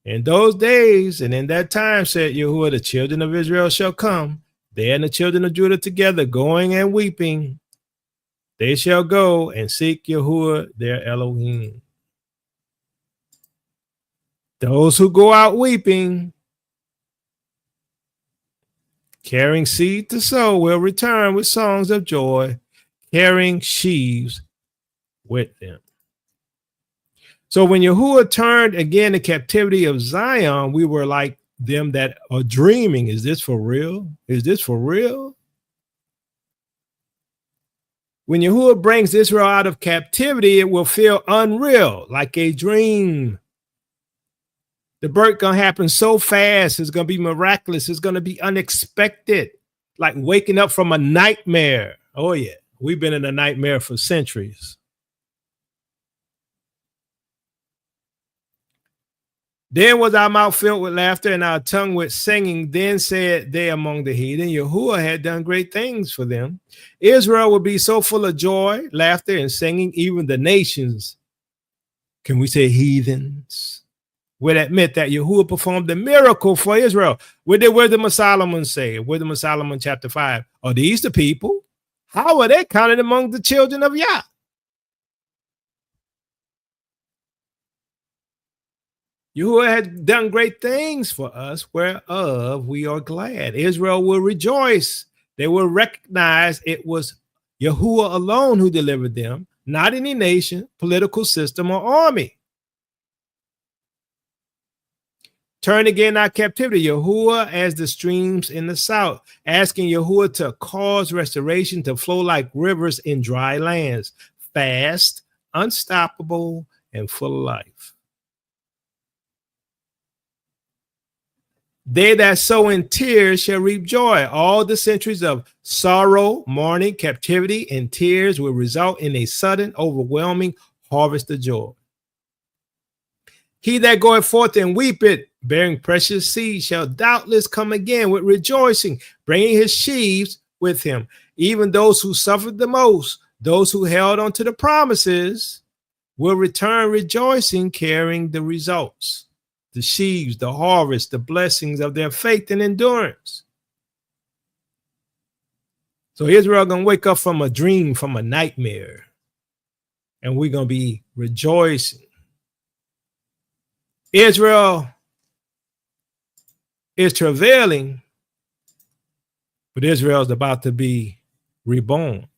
In those days and in that time, said Yahuwah, the children of Israel shall come, they and the children of Judah together, going and weeping. They shall go and seek Yahuwah, their Elohim. Those who go out weeping, carrying seed to sow, will return with songs of joy, carrying sheaves with them. So when Yahuwah turned again the captivity of Zion, we were like them that are dreaming. Is this for real? Is this for real? When Yahuwah brings Israel out of captivity, it will feel unreal, like a dream. The birth gonna happen so fast. It's gonna be miraculous. It's gonna be unexpected, like waking up from a nightmare. Oh yeah, we've been in a nightmare for centuries. Then was our mouth filled with laughter and our tongue with singing. Then said they among the heathen, Yahuwah had done great things for them. Israel would be so full of joy, laughter, and singing, even the nations, can we say heathens, would admit that Yahuwah performed a miracle for Israel. What did Wisdom of Solomon say? Wisdom of Solomon chapter 5. Are these the people? How are they counted among the children of Yah? Yahuwah had done great things for us, whereof we are glad. Israel will rejoice. They will recognize it was Yahuwah alone who delivered them, not any nation, political system, or army. Turn again our captivity, Yahuwah as the streams in the south, asking Yahuwah to cause restoration to flow like rivers in dry lands, fast, unstoppable, and full of life. They that sow in tears shall reap joy. All the centuries of sorrow, mourning, captivity, and tears will result in a sudden, overwhelming harvest of joy. He that goeth forth and weepeth, bearing precious seed, shall doubtless come again with rejoicing, bringing his sheaves with him. Even those who suffered the most, those who held on to the promises, will return rejoicing, carrying the results, the sheaves, the harvest, the blessings of their faith and endurance. So Israel going to wake up from a dream, from a nightmare, and we're going to be rejoicing. Israel is travailing, but Israel is about to be reborn.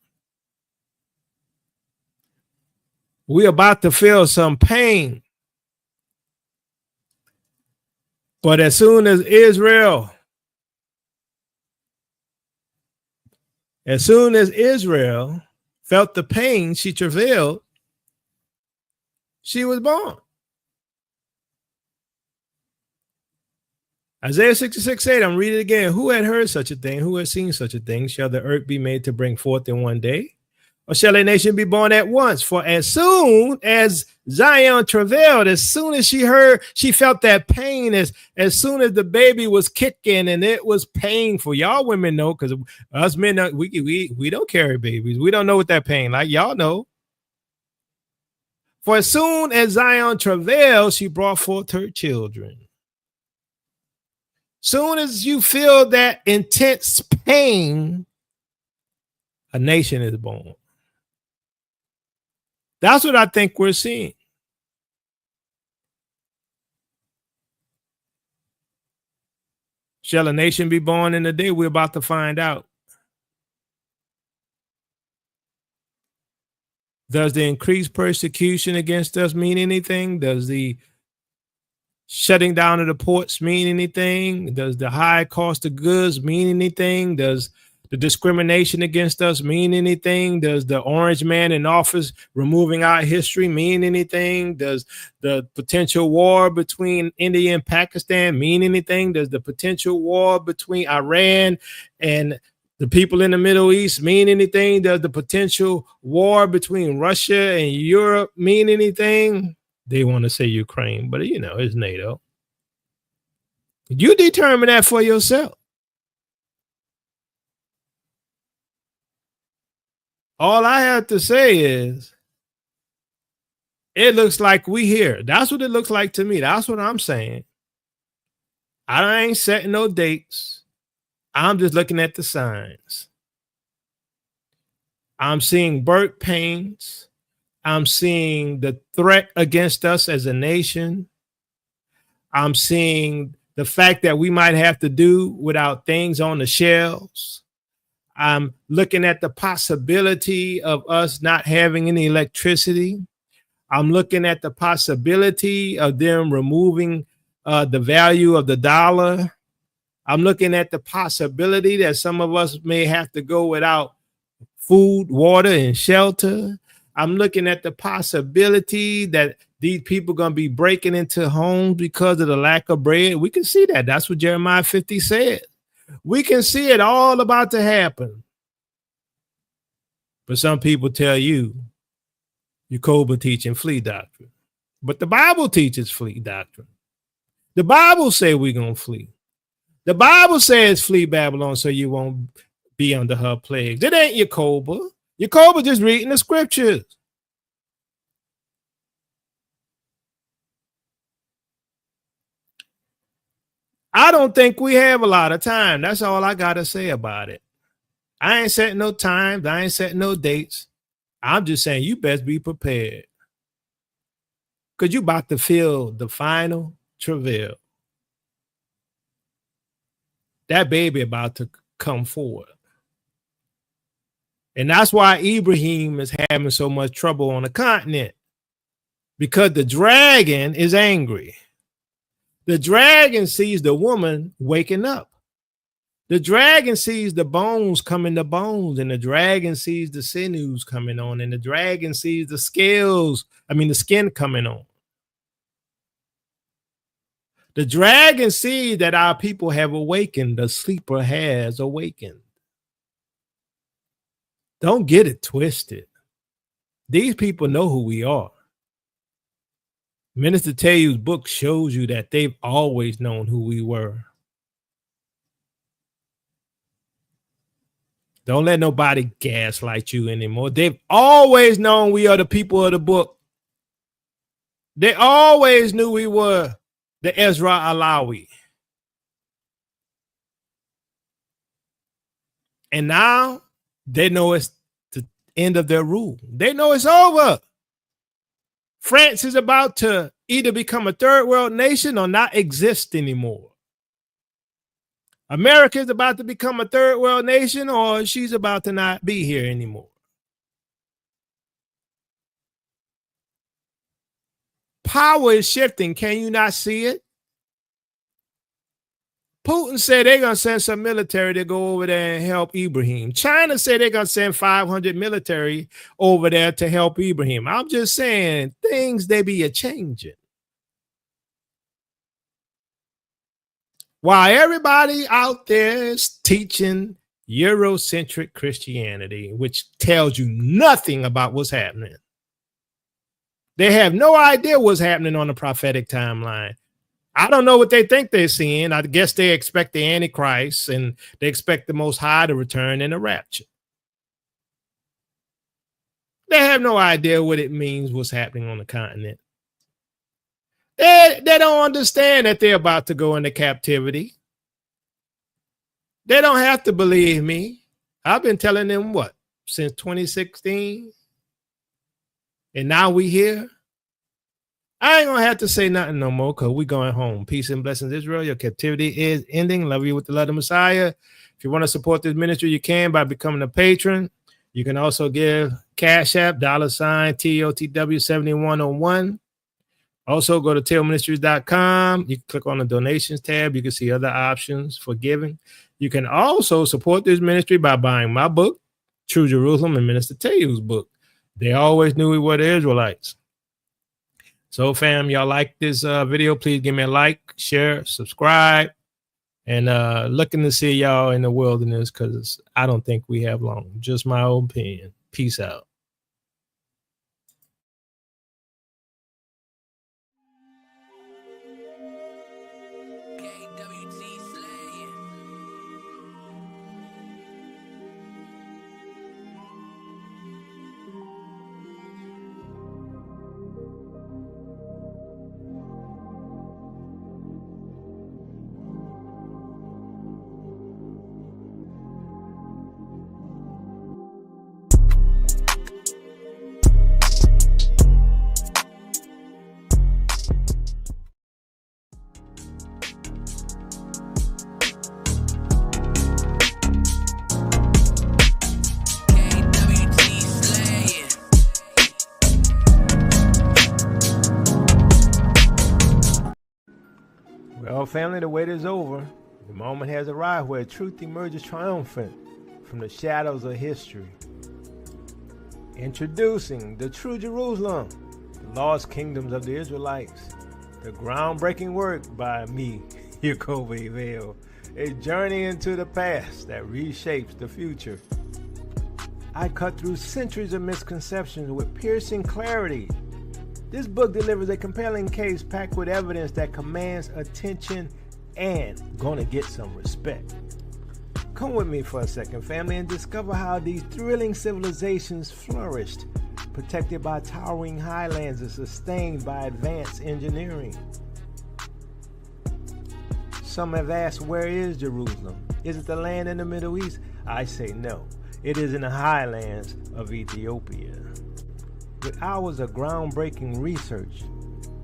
We're about to feel some pain. But as soon as Israel felt the pain, she travailed, she was born. Isaiah 66:8, I'm reading it again. Who had heard such a thing? Who had seen such a thing? Shall the earth be made to bring forth in one day? Or shall a nation be born at once? For as soon as Zion travailed, as soon as she felt that pain, as soon as the baby was kicking and it was painful. Y'all women know, because us men, we don't carry babies. We don't know what that pain like. Y'all know. For as soon as Zion travailed, she brought forth her children. Soon as you feel that intense pain, a nation is born. That's what I think we're seeing. Shall a nation be born in a day? We're about to find out. Does the increased persecution against us mean anything? Does the shutting down of the ports mean anything? Does the high cost of goods mean anything? Does the discrimination against us mean anything? Does the orange man in office removing our history mean anything? Does the potential war between India and Pakistan mean anything? Does the potential war between Iran and the people in the Middle East mean anything? Does the potential war between Russia and Europe mean anything? They want to say Ukraine, but it's NATO. You determine that for yourself. All I have to say is, it looks like we here. That's what it looks like to me. That's what I'm saying. I ain't setting no dates. I'm just looking at the signs. I'm seeing birth pains. I'm seeing the threat against us as a nation. I'm seeing the fact that we might have to do without things on the shelves. I'm looking at the possibility of us not having any electricity. I'm looking at the possibility of them removing the value of the dollar. I'm looking at the possibility that some of us may have to go without food, water, and shelter. I'm looking at the possibility that these people are going to be breaking into homes because of the lack of bread. We can see that. That's what Jeremiah 50 said. We can see it all about to happen. But some people tell you, Jacoba teaching flee doctrine. But the Bible teaches flee doctrine. The Bible says we're going to flee. The Bible says flee Babylon so you won't be under her plagues. It ain't Jacoba. Jacoba just reading the scriptures. I don't think we have a lot of time. That's all I got to say about it. I ain't setting no times. I ain't setting no dates. I'm just saying you best be prepared. Because you about to feel the final travail. That baby about to come forward. And that's why Ibrahim is having so much trouble on the continent. Because the dragon is angry. The dragon sees the woman waking up. The dragon sees the bones coming to bones, and the dragon sees the sinews coming on, and the dragon sees the skin coming on. The dragon sees that our people have awakened. The sleeper has awakened. Don't get it twisted. These people know who we are. Minister Tayu's book shows you that they've always known who we were. Don't let nobody gaslight you anymore. They've always known we are the people of the book. They always knew we were the Ezra Alawi. And now they know it's the end of their rule. They know it's over. France is about to either become a third world nation or not exist anymore. America is about to become a third world nation or she's about to not be here anymore. Power is shifting. Can you not see it? Putin said they're going to send some military to go over there and help Ibrahim. China said they're going to send 500 military over there to help Ibrahim. I'm just saying things, they be a-changing. while everybody out there is teaching Eurocentric Christianity, which tells you nothing about what's happening. They have no idea what's happening on the prophetic timeline. I don't know what they think they're seeing. I guess they expect the Antichrist and they expect the Most High to return in the rapture. They have no idea what it means, what's happening on the continent. They don't understand that they're about to go into captivity. They don't have to believe me. I've been telling them what, since 2016? And now we here. I ain't gonna have to say nothing no more because we going home. Peace and blessings, Israel. Your captivity is ending. Love you with the love of the Messiah. If you want to support this ministry, you can by becoming a patron. You can also give Cash App, $TOTW7101. Also, go to tailministries.com. You can click on the donations tab. You can see other options for giving. You can also support this ministry by buying my book, True Jerusalem, and Minister Teu's book. They always knew we were the Israelites. So, fam, y'all like this video, please give me a like, share, subscribe, and looking to see y'all in the wilderness because I don't think we have long. Just my own opinion. Peace out. Well, family, the wait is over. The moment has arrived where truth emerges triumphant from the shadows of history. Introducing the True Jerusalem, the lost kingdoms of the Israelites, the groundbreaking work by me, Jacoby Vale, a journey into the past that reshapes the future. I cut through centuries of misconceptions with piercing clarity. This book delivers a compelling case packed with evidence that commands attention and gonna get some respect. Come with me for a second, family, and discover how these thrilling civilizations flourished, protected by towering highlands and sustained by advanced engineering. Some have asked, where is Jerusalem? Is it the land in the Middle East? I say no. It is in the highlands of Ethiopia. With hours of groundbreaking research,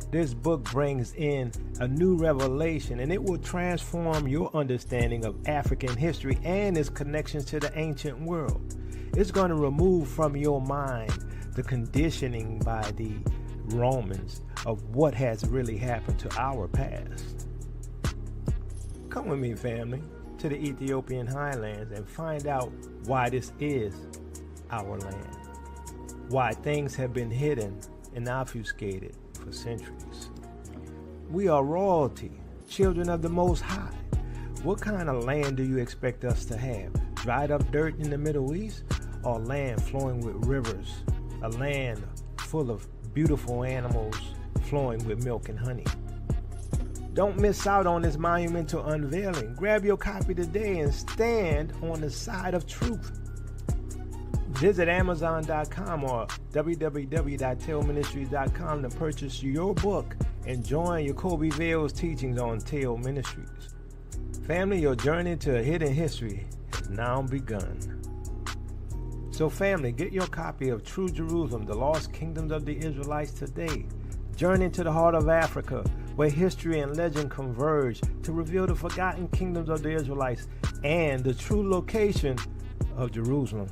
this book brings in a new revelation, and it will transform your understanding of African history and its connections to the ancient world. It's going to remove from your mind the conditioning by the Romans of what has really happened to our past. Come with me, family, to the Ethiopian highlands and find out why this is our land. Why things have been hidden and obfuscated for centuries. We are royalty, children of the Most High. What kind of land do you expect us to have? Dried up dirt in the Middle East, or land flowing with rivers? A land full of beautiful animals flowing with milk and honey. Don't miss out on this monumental unveiling. Grab your copy today and stand on the side of truth. Visit Amazon.com or www.tailministries.com to purchase your book and join Jacoby Vale's teachings on Tail Ministries. Family, your journey to a hidden history has now begun. So family, get your copy of True Jerusalem, the Lost Kingdoms of the Israelites today. Journey to the heart of Africa, where history and legend converge to reveal the forgotten kingdoms of the Israelites and the true location of Jerusalem.